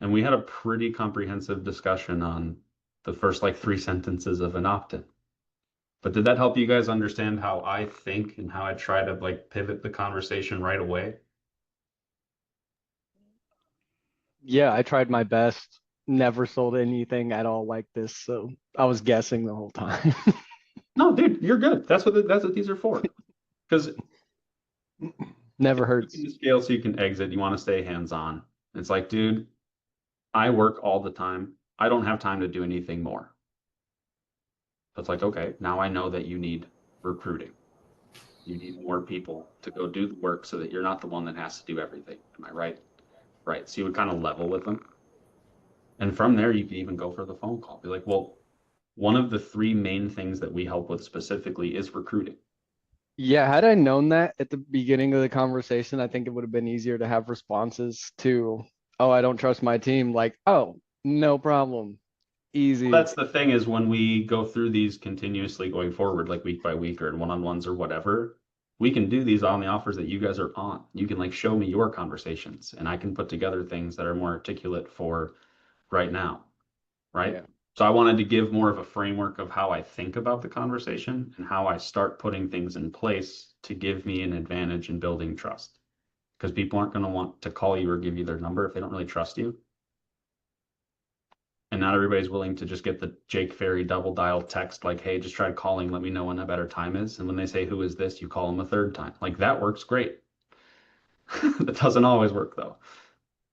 A: and we had a pretty comprehensive discussion on the first like 3 sentences of an opt-in. But did that help you guys understand how I think and how I try to like pivot the conversation right away?
C: Yeah, I tried my best. Never sold anything at all like this, so I was guessing the whole time.
A: No, dude, you're good. That's what these are for. Because
C: Never hurts.
A: the scale so you can exit. You want to stay hands-on. It's like, dude, I work all the time. I don't have time to do anything more. It's like, okay, now I know that you need recruiting. You need more people to go do the work so that you're not the one that has to do everything. Am I right? Right. So you would kind of level with them. And from there, you can even go for the phone call. Be like, well, one of the 3 main things that we help with specifically is recruiting.
C: Yeah, had I known that at the beginning of the conversation, I think it would have been easier to have responses to, oh, I don't trust my team. Like, oh, no problem. Easy.
A: Well, that's the thing, is when we go through these continuously going forward, like week by week or in one-on-ones or whatever, we can do these on the offers that you guys are on. You can like show me your conversations and I can put together things that are more articulate for right now. Right.
C: Yeah.
A: So I wanted to give more of a framework of how I think about the conversation and how I start putting things in place to give me an advantage in building trust. Because people aren't going to want to call you or give you their number if they don't really trust you. And not everybody's willing to just get the Jake Ferry double dial text like, hey, just try calling, let me know when a better time is. And when they say, who is this? You call them a 3rd time. Like that works great. That doesn't always work though.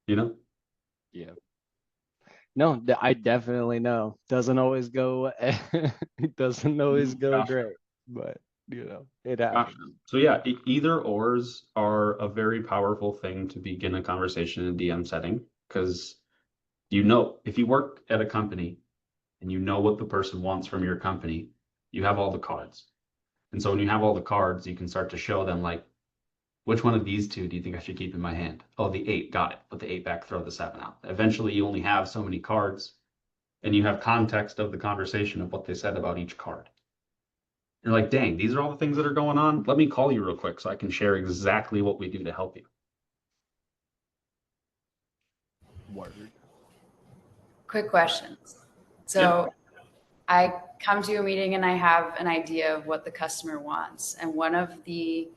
A: You know?
C: Yeah. No, I definitely know. Doesn't always go it doesn't always go
A: Gosh.
C: great, but it happens.
A: So yeah, either ors are a very powerful thing to begin a conversation in a DM setting, because if you work at a company and you know what the person wants from your company, you have all the cards. And so when you have all the cards, you can start to show them like, which one of these 2 do you think I should keep in my hand? Oh, the 8, got it. Put the 8 back, throw the 7 out. Eventually you only have so many cards and you have context of the conversation of what they said about each card. You're like, dang, these are all the things that are going on. Let me call you real quick so I can share exactly what we do to help you.
C: Word.
B: Quick questions. So I come to a meeting and I have an idea of what the customer wants. And one of the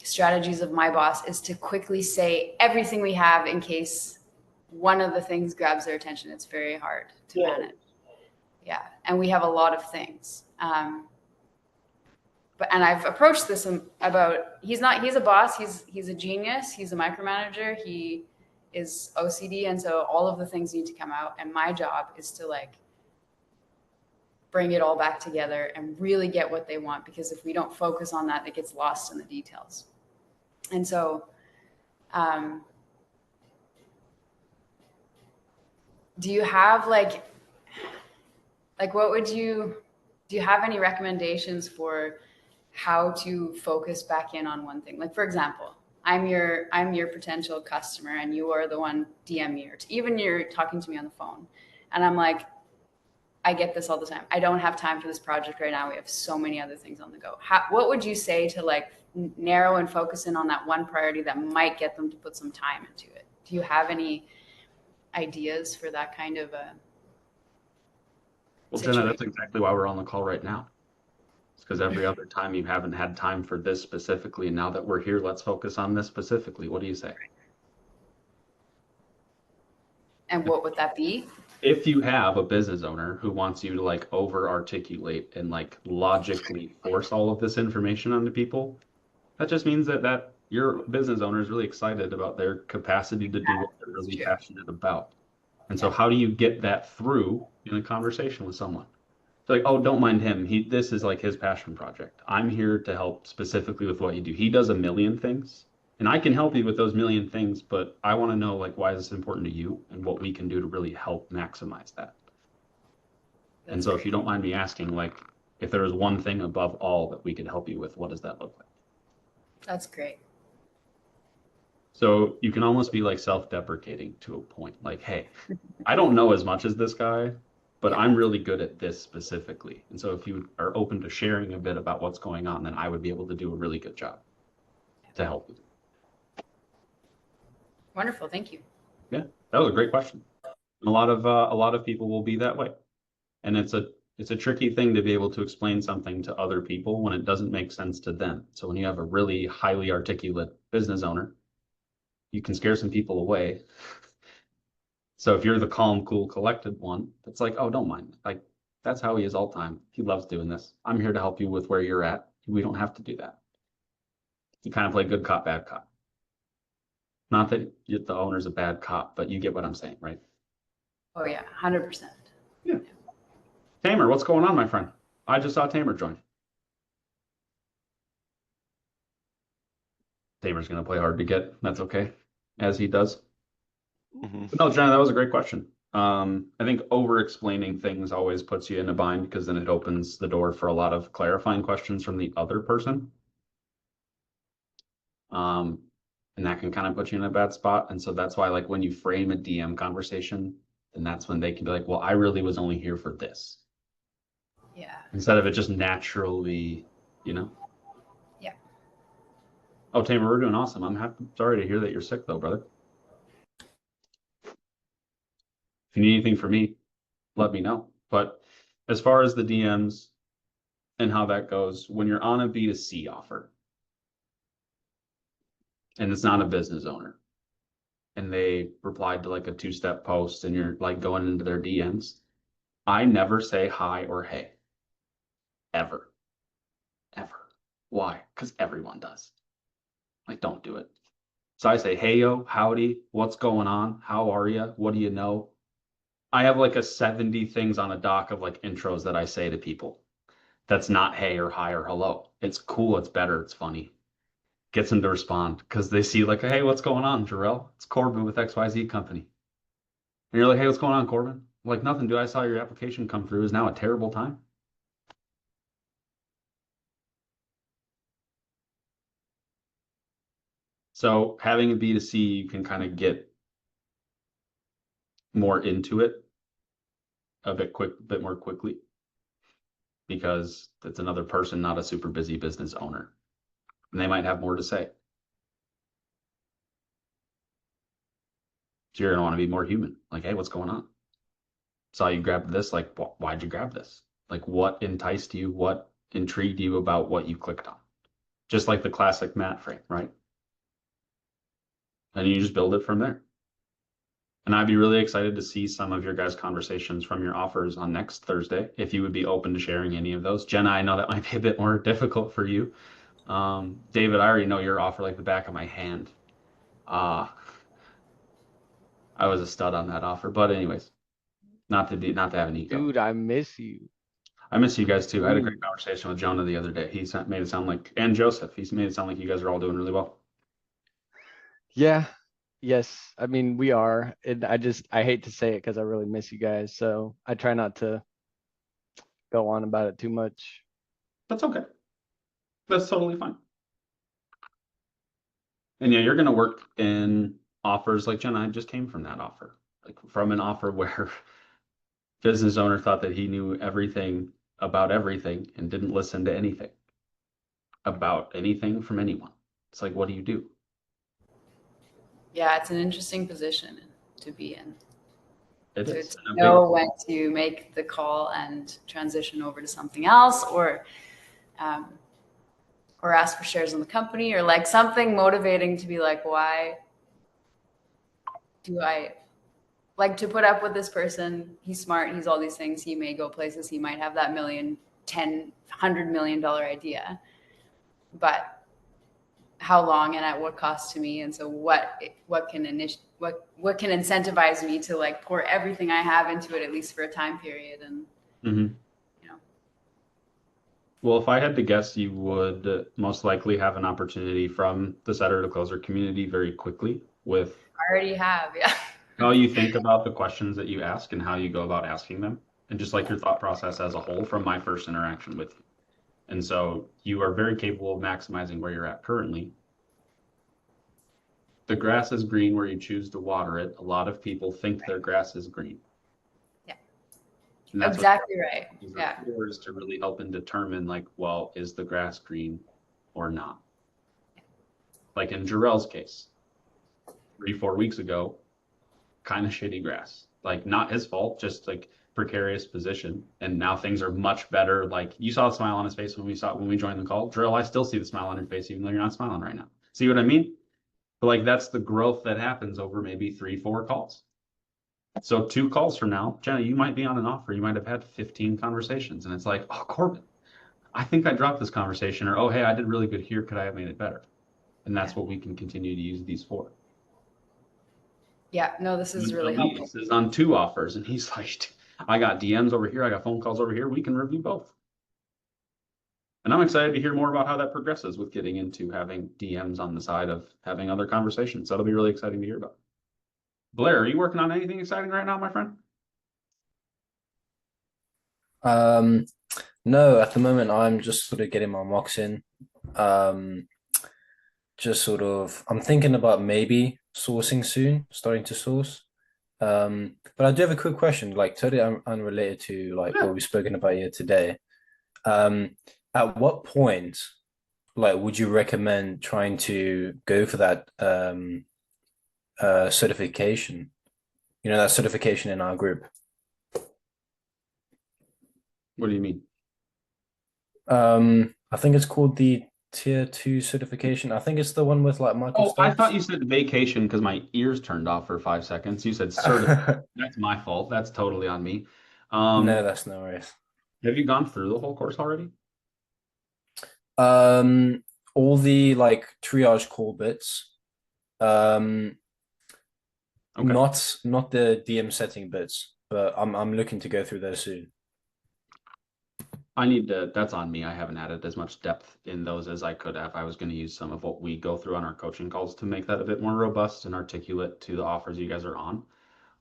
B: strategies of my boss is to quickly say everything we have in case one of the things grabs their attention. It's very hard to manage. Yeah. And we have a lot of things. And I've approached this about, he's a boss. He's a genius. He's a micromanager. He is OCD. And so all of the things need to come out. And my job is to like bring it all back together and really get what they want. Because if we don't focus on that, it gets lost in the details. And so, do you have like what would do you have any recommendations for how to focus back in on one thing? Like, for example, I'm your potential customer and you are the one DM me, or even you're talking to me on the phone. And I'm like, I get this all the time. I don't have time for this project right now. We have so many other things on the go. What would you say to like narrow and focus in on that one priority that might get them to put some time into it? Do you have any ideas for that kind of a
A: Well, Jenna, that's exactly why we're on the call right now. It's because every other time you haven't had time for this specifically. And now that we're here, let's focus on this specifically. What do you say?
B: And what would that be?
A: If you have a business owner who wants you to like over articulate and like logically force all of this information onto people, that just means that your business owner is really excited about their capacity to do what they're really passionate about. And so how do you get that through in a conversation with someone? It's like, oh, don't mind him. This is like his passion project. I'm here to help specifically with what you do. He does a million things, and I can help you with those million things, but I want to know like why is this important to you and what we can do to really help maximize that. And so if you don't mind me asking, like, if there was one thing above all that we could help you with, what does that look like?
B: That's great.
A: So you can almost be like self-deprecating to a point. Like, hey, I don't know as much as this guy, but I'm really good at this specifically. And so if you are open to sharing a bit about what's going on, then I would be able to do a really good job to help you.
B: Wonderful. Thank you.
A: Yeah, that was a great question. A lot of people will be that way. And it's a tricky thing to be able to explain something to other people when it doesn't make sense to them. So when you have a really highly articulate business owner, you can scare some people away. So if you're the calm, cool, collected one, it's like, oh, don't mind. Like, that's how he is all the time. He loves doing this. I'm here to help you with where you're at. We don't have to do that. You kind of play good cop, bad cop. Not that the owner's a bad cop, but you get what I'm saying, right?
B: Oh yeah, 100%.
A: Yeah. Tamer, what's going on, my friend? I just saw Tamer join. Tamer's going to play hard to get. That's okay, as he does. But no, Jenna, that was a great question. I think over-explaining things always puts you in a bind because then it opens the door for a lot of clarifying questions from the other person. And that can kind of put you in a bad spot. And so that's why, like, when you frame a DM conversation, then that's when they can be like, well, I really was only here for this.
B: Yeah.
A: Instead of it just naturally,
B: Yeah.
A: Oh, Tamer, we're doing awesome. Sorry to hear that you're sick though, brother. If you need anything from me, let me know. But as far as the DMs and how that goes, when you're on a B2C offer and it's not a business owner and they replied to like a 2-step post and you're like going into their DMs, I never say hi or hey. Ever. Ever. Why? Because everyone does. Like, don't do it. So I say, hey, yo, howdy, what's going on? How are you? What do you know? I have like a 70 things on a doc of like intros that I say to people. That's not hey or hi or hello. It's cool. It's better. It's funny. Gets them to respond because they see like, hey, what's going on, Jarrell? It's Korbin with XYZ Company. And you're like, hey, what's going on, Korbin? I'm like, nothing, dude. I saw your application come through. Is now a terrible time? So having a B2C, you can kind of get more into it a bit more quickly because it's another person, not a super busy business owner. And they might have more to say. So you're gonna want to be more human. Like, hey, what's going on? Saw you grab this. Like, why'd you grab this? Like, what enticed you? What intrigued you about what you clicked on? Just like the classic mat frame, right? And you just build it from there. And I'd be really excited to see some of your guys' conversations from your offers on next Thursday, if you would be open to sharing any of those. Jenna, I know that might be a bit more difficult for you. David, I already know your offer like the back of my hand. I was a stud on that offer, but anyways, not to have an ego.
C: Dude, I miss you.
A: I miss you guys too. I had a great
C: Ooh.
A: conversation with Jonah the other day. Made it sound like, and Joseph, he's made it sound like you guys are all doing really well.
C: Yeah. Yes. I mean, we are. And I hate to say it because I really miss you guys. So I try not to go on about it too much.
A: That's okay. That's totally fine. And yeah, you're gonna work in offers like Jenna. I just came from that offer, like from an offer where business owner thought that he knew everything about everything and didn't listen to anything about anything from anyone. It's like, what do you do?
B: Yeah, it's an interesting position to be in.
A: It
B: To
A: is.
B: know when to make the call and transition over to something else, or ask for shares in the company, or like something motivating to be like, why do I like to put up with this person? He's smart. He's all these things. He may go places. He might have that $100 million idea, but how long and at what cost to me? And so what can incentivize me to like pour everything I have into it, at least for a time period? And
A: Mhm. Well, if I had to guess, you would most likely have an opportunity from the setter to closer community very quickly with
B: I already have, yeah.
A: how you think about the questions that you ask and how you go about asking them, and just like your thought process as a whole from my first interaction with you. And so you are very capable of maximizing where you're at currently. The grass is green where you choose to water it. A lot of people think their grass is green.
B: Yeah.
A: And that's
B: Exactly right.
A: what
B: Yeah.
A: is to really help and determine, like, well, is the grass green or not? Like in Jarrell's case, 3, 4 weeks ago, kind of shitty grass. Like not his fault, just like precarious position. And now things are much better. Like you saw the smile on his face when we joined the call. Jarrell, I still see the smile on your face, even though you're not smiling right now. See what I mean? But like that's the growth that happens over maybe 3, 4 calls. So 2 calls from now, Jenna, you might be on an offer. You might have had 15 conversations. And it's like, oh, Korbin, I think I dropped this conversation. Or, oh, hey, I did really good here. Could I have made it better? And that's what we can continue to use these for.
B: Yeah, no, this is really helpful.
A: This is on 2 offers. And he's like, I got DMs over here. I got phone calls over here. We can review both. And I'm excited to hear more about how that progresses with getting into having DMs on the side of having other conversations. That'll be really exciting to hear about. Blair, are you working on anything exciting right now, my friend?
H: No, at the moment I'm just sort of getting my mocks in. Just sort of I'm thinking about maybe sourcing soon, starting to source. But I do have a quick question, like totally unrelated to like what we've spoken about here today. At what point, like, would you recommend trying to go for that certification? You know, that certification in our group.
A: What do you mean?
H: I think it's called the Tier 2 certification. I think it's the one with like Michael
A: Oh, I
H: Stokes.
A: thought you said vacation because my ears turned off for 5 seconds. You said certified. That's my fault. That's totally on me.
H: No, that's no worries.
A: Have you gone through the whole course already?
H: All the like triage core bits.
A: Okay.
H: Not the DM setting bits, but I'm looking to go through those soon.
A: That's on me. I haven't added as much depth in those as I could have. I was going to use some of what we go through on our coaching calls to make that a bit more robust and articulate to the offers you guys are on.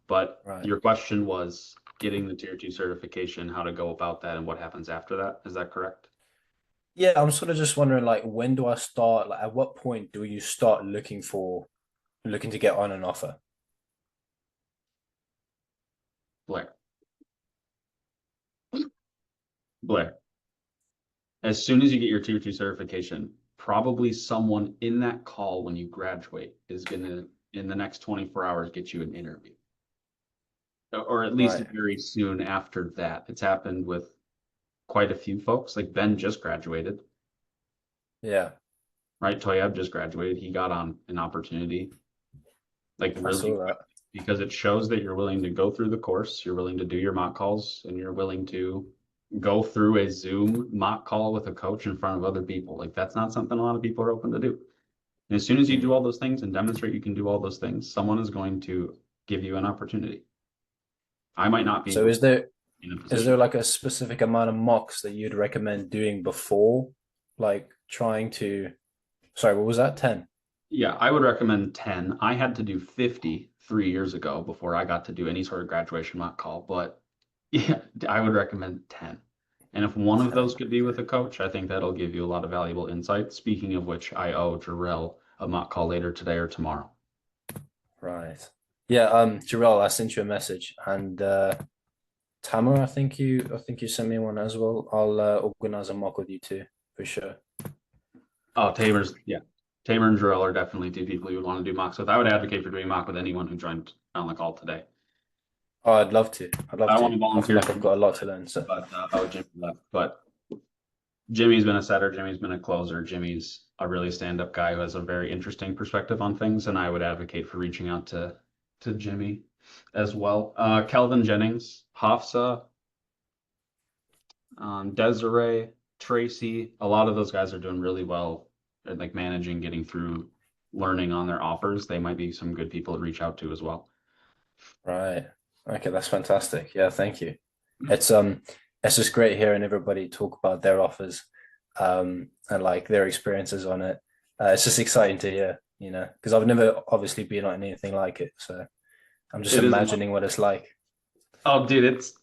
A: But
H: Right.
A: your question was getting the Tier 2 certification, how to go about that, and what happens after that. Is that correct?
H: Yeah, I'm sort of just wondering, like, when do I start? Like, at what point do you start looking to get on an offer?
A: Blair. Blair. As soon as you get your Tier 2 certification, probably someone in that call when you graduate is going to in the next 24 hours get you an interview. Or at least
H: Right.
A: very soon after that. It's happened with quite a few folks. Like Ben just graduated,
H: Yeah,
A: right? Toyab just graduated. He got on an opportunity, like
H: I
A: really
H: saw
A: quick,
H: that.
A: because it shows that you're willing to go through the course, you're willing to do your mock calls, and you're willing to go through a Zoom mock call with a coach in front of other people. Like that's not something a lot of people are open to do. And as soon as you do all those things and demonstrate you can do all those things, someone is going to give you an opportunity. I might not be
H: So is there
A: in a
H: is
A: position.
H: there like a specific amount of mocks that you'd recommend doing before, like trying to? Sorry, what was that? 10?
A: Yeah, I would recommend 10. I had to do 50 3 years ago before I got to do any sort of graduation mock call, but yeah, I would recommend 10. And if one of
H: 10.
A: those could be with a coach, I think that'll give you a lot of valuable insight. Speaking of which, I owe Jarrell a mock call later today or tomorrow.
H: Right. Yeah, Jarrell, I sent you a message, and Tamer, I think you sent me one as well. I'll organize a mock with you too, for sure.
A: Oh, yeah. Tamer and Jarrell are definitely two people you would want to do mocks with. I would advocate for doing mock with anyone who joined on the call today.
H: Oh, I'd love to. I'd love
A: I
H: to.
A: want to
H: I feel
A: volunteer,
H: like I've got a lot to learn. So
A: but Jimmy left. But Jimmy's been a setter. Jimmy's been a closer. Jimmy's a really stand-up guy who has a very interesting perspective on things, and I would advocate for reaching out to Jimmy as well. Kelvin Jennings, Hafsa, Desiree, Tracy, a lot of those guys are doing really well at like managing, getting through, learning on their offers. They might be some good people to reach out to as well.
H: right. Okay, that's fantastic. Yeah, thank you. It's just great hearing everybody talk about their offers, and like their experiences on it. It's just exciting to hear, because I've never obviously been on anything like it. So I'm just
A: It is
H: imagining what it's like.
A: Oh, dude, it's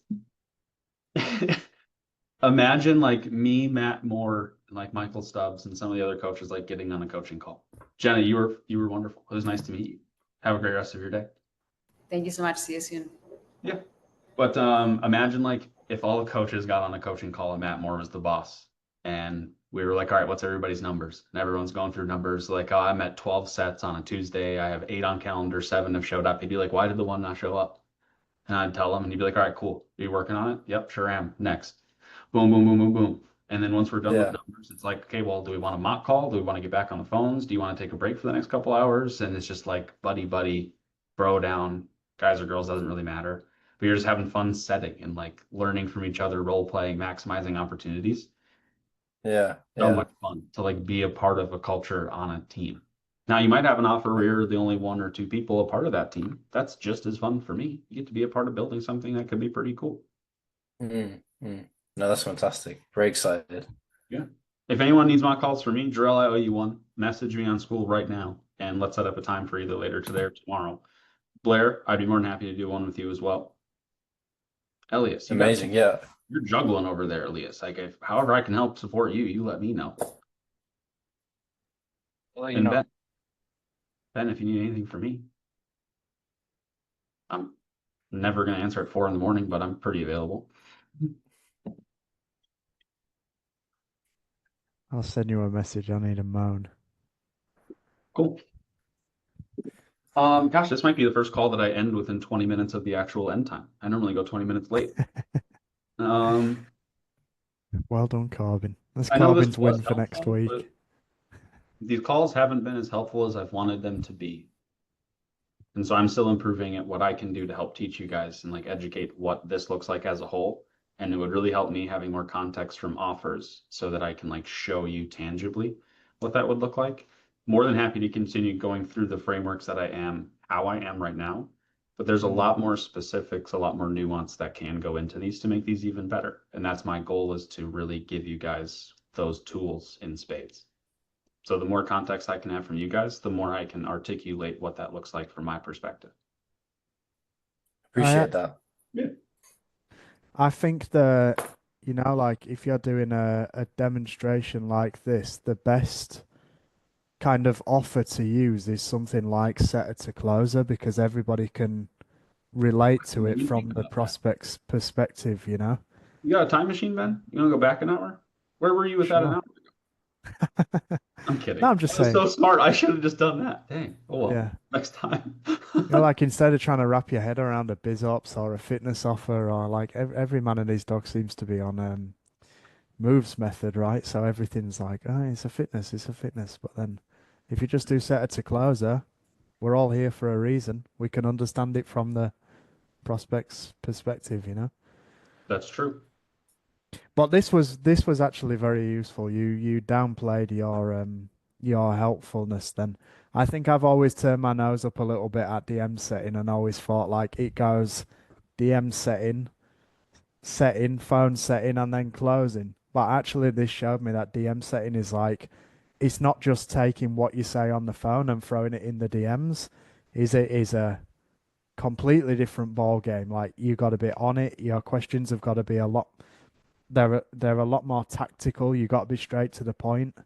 A: imagine like me, Matt Moore, like Michael Stubbs, and some of the other coaches like getting on a coaching call. Jenna, you were wonderful. It was nice to meet you. Have a great rest of your day.
B: Thank you so much. See you soon.
A: Yeah. But imagine like if all the coaches got on a coaching call and Matt Moore was the boss, and we were like, all right, what's everybody's numbers? And everyone's going through numbers like, oh, I'm at 12 sets on a Tuesday. I have 8 on calendar, 7 have showed up. He'd be like, why did the one not show up? And I'd tell him, and he'd be like, all right, cool. Are you working on it? Yep, sure am. Next. Boom, boom, boom, boom, boom. And then once we're done with
H: Yeah,
A: numbers, it's like, okay, well, do we want a mock call? Do we want to get back on the phones? Do you want to take a break for the next couple hours? And it's just like buddy, bro down, guys or girls, doesn't really matter. But you're just having fun setting and like learning from each other, role playing, maximizing opportunities.
H: yeah,
A: So
H: yeah.
A: much fun to like be a part of a culture on a team. Now you might have an offer where you're the only one or two people a part of that team. That's just as fun for me. You get to be a part of building something that could be pretty cool.
H: Mm, mm. No, that's fantastic. Very excited.
A: Yeah. If anyone needs mock calls for me, Jarrell, I owe you one. Message me on school right now and let's set up a time for either later today or tomorrow. Blair, I'd be more than happy to do one with you as well. Elias,
H: Amazing. Yeah.
A: you're juggling over there, Elias. Like if however I can help support you, you let me know.
E: Well,
A: And Ben, if you need anything from me, I'm never gonna answer at 4 in the morning, but I'm pretty available.
F: I'll send you a message. I need a moan.
A: Cool. Gosh, this might be the first call that I end within 20 minutes of the actual end time. I normally go 20 minutes late. Um,
F: Well done, Korbin. That's
A: I know this
F: Corbin's
A: was
F: win for next
A: helpful,
F: week.
A: but these calls haven't been as helpful as I've wanted them to be. And so I'm still improving at what I can do to help teach you guys and like educate what this looks like as a whole. And it would really help me having more context from offers so that I can like show you tangibly what that would look like. More than happy to continue going through the frameworks that how I am right now. But there's a lot more specifics, a lot more nuance that can go into these to make these even better. And that's my goal, is to really give you guys those tools in spades. So the more context I can have from you guys, the more I can articulate what that looks like from my perspective.
H: Appreciate that.
F: I think like if you're doing a demonstration like this, the best kind of offer to use is something like setter to closer, because everybody can relate to it
A: You
F: from
A: think
F: the
A: about that.
F: prospect's perspective,
A: You got a time machine, Ben? You want to go back an hour? Where were you with that an
F: Sure.
A: hour ago? I'm kidding.
F: No, I'm just
A: That was
F: saying.
A: so smart. I should have just done that. Dang. Oh well.
F: Yeah.
A: Next time.
F: Like instead of trying to wrap your head around a biz ops or a fitness offer, or like every man and his dog seems to be on moves method, right? So everything's like, oh, it's a fitness. But then if you just do setter to closer, we're all here for a reason. We can understand it from the prospect's perspective, you know.
A: That's true.
F: But this was actually very useful. You downplayed your helpfulness then. I think I've always turned my nose up a little bit at DM setting and always thought like it goes DM setting, phone setting, and then closing. But actually this showed me that DM setting is like it's not just taking what you say on the phone and throwing it in the DMs. Is a completely different ball game. Like you got to be on it. Your questions have got to be a lot. They're a lot more tactical. You got to be straight to the point.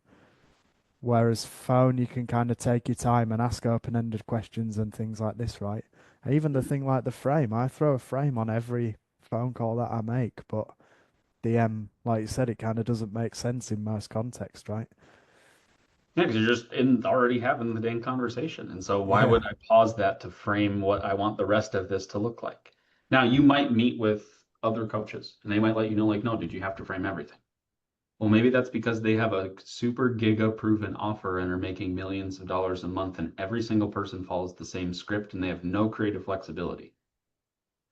F: Whereas phone, you can kind of take your time and ask open-ended questions and things like this, right? Even the thing like the frame, I throw a frame on every phone call that I make, but DM, like you said, it kind of doesn't make sense in most contexts, right?
A: Yeah, because you're just in already having the dang conversation. And so why
F: Yeah.
A: would I pause that to frame what I want the rest of this to look like? Now, you might meet with other coaches and they might let you know, like, no, did you have to frame everything? Well, maybe that's because they have a super giga proven offer and are making millions of dollars a month, and every single person follows the same script and they have no creative flexibility.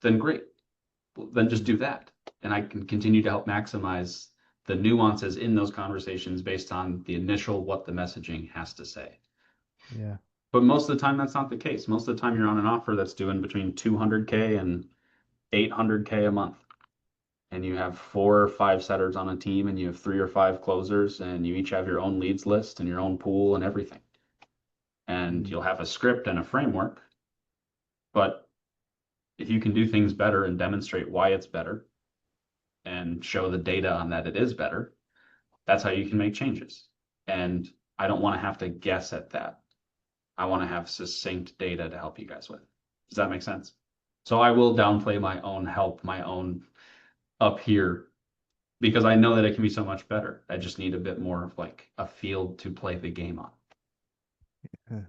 A: Then great. Well, then just do that. And I can continue to help maximize the nuances in those conversations based on the initial what the messaging has to say.
F: Yeah.
A: But most of the time, that's not the case. Most of the time, you're on an offer that's doing between 200K and 800K a month. And you have 4 or 5 setters on a team, and you have 3 or 5 closers, and you each have your own leads list and your own pool and everything. And you'll have a script and a framework. But if you can do things better and demonstrate why it's better and show the data on that it is better, that's how you can make changes. And I don't want to have to guess at that. I want to have succinct data to help you guys with. Does that make sense? So I will downplay my own help, my own up here, because I know that it can be so much better. I just need a bit more of like a field to play the game on.
F: Yeah.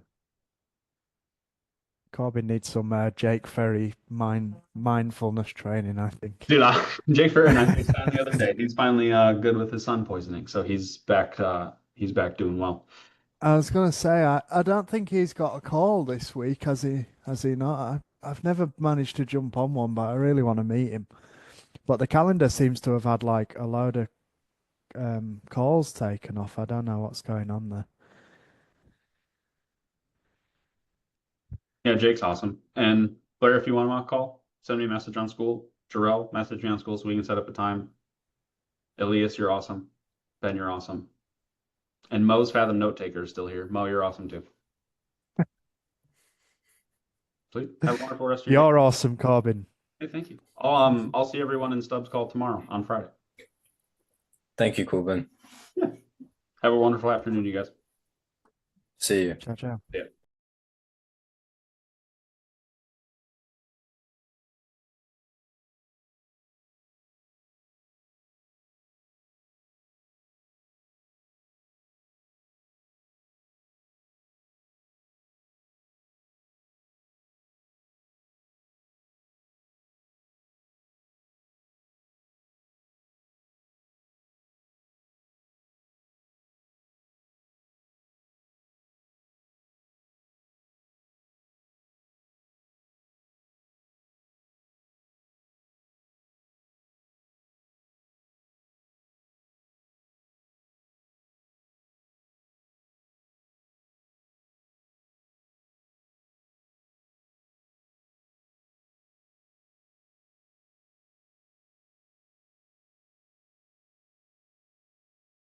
F: Korbin needs some Jake Ferry mindfulness training, I think.
A: Dude, Jay Fair and I FaceTimed the other day. He's finally good with his sun poisoning, so he's back doing well.
F: I was gonna say I don't think he's got a call this week, has he not? I've never managed to jump on one, but I really want to meet him. But the calendar seems to have had like a load of calls taken off. I don't know what's going on there.
A: Yeah, Jake's awesome. And Blair, if you want to call, send me a message on school. Jarrell, message me on school so we can set up a time. Elias, you're awesome. Ben, you're awesome. And Mo's Fathom Note Taker is still here. Mo, you're awesome too. Sweet. Have a wonderful rest of your day.
F: You're awesome, Korbin.
A: Hey, thank you. I'll see everyone in Stubbs call tomorrow on Friday.
H: Thank you, Korbin.
A: Yeah. Have a wonderful afternoon, you guys.
H: See you.
F: Ciao, ciao.
A: Yeah.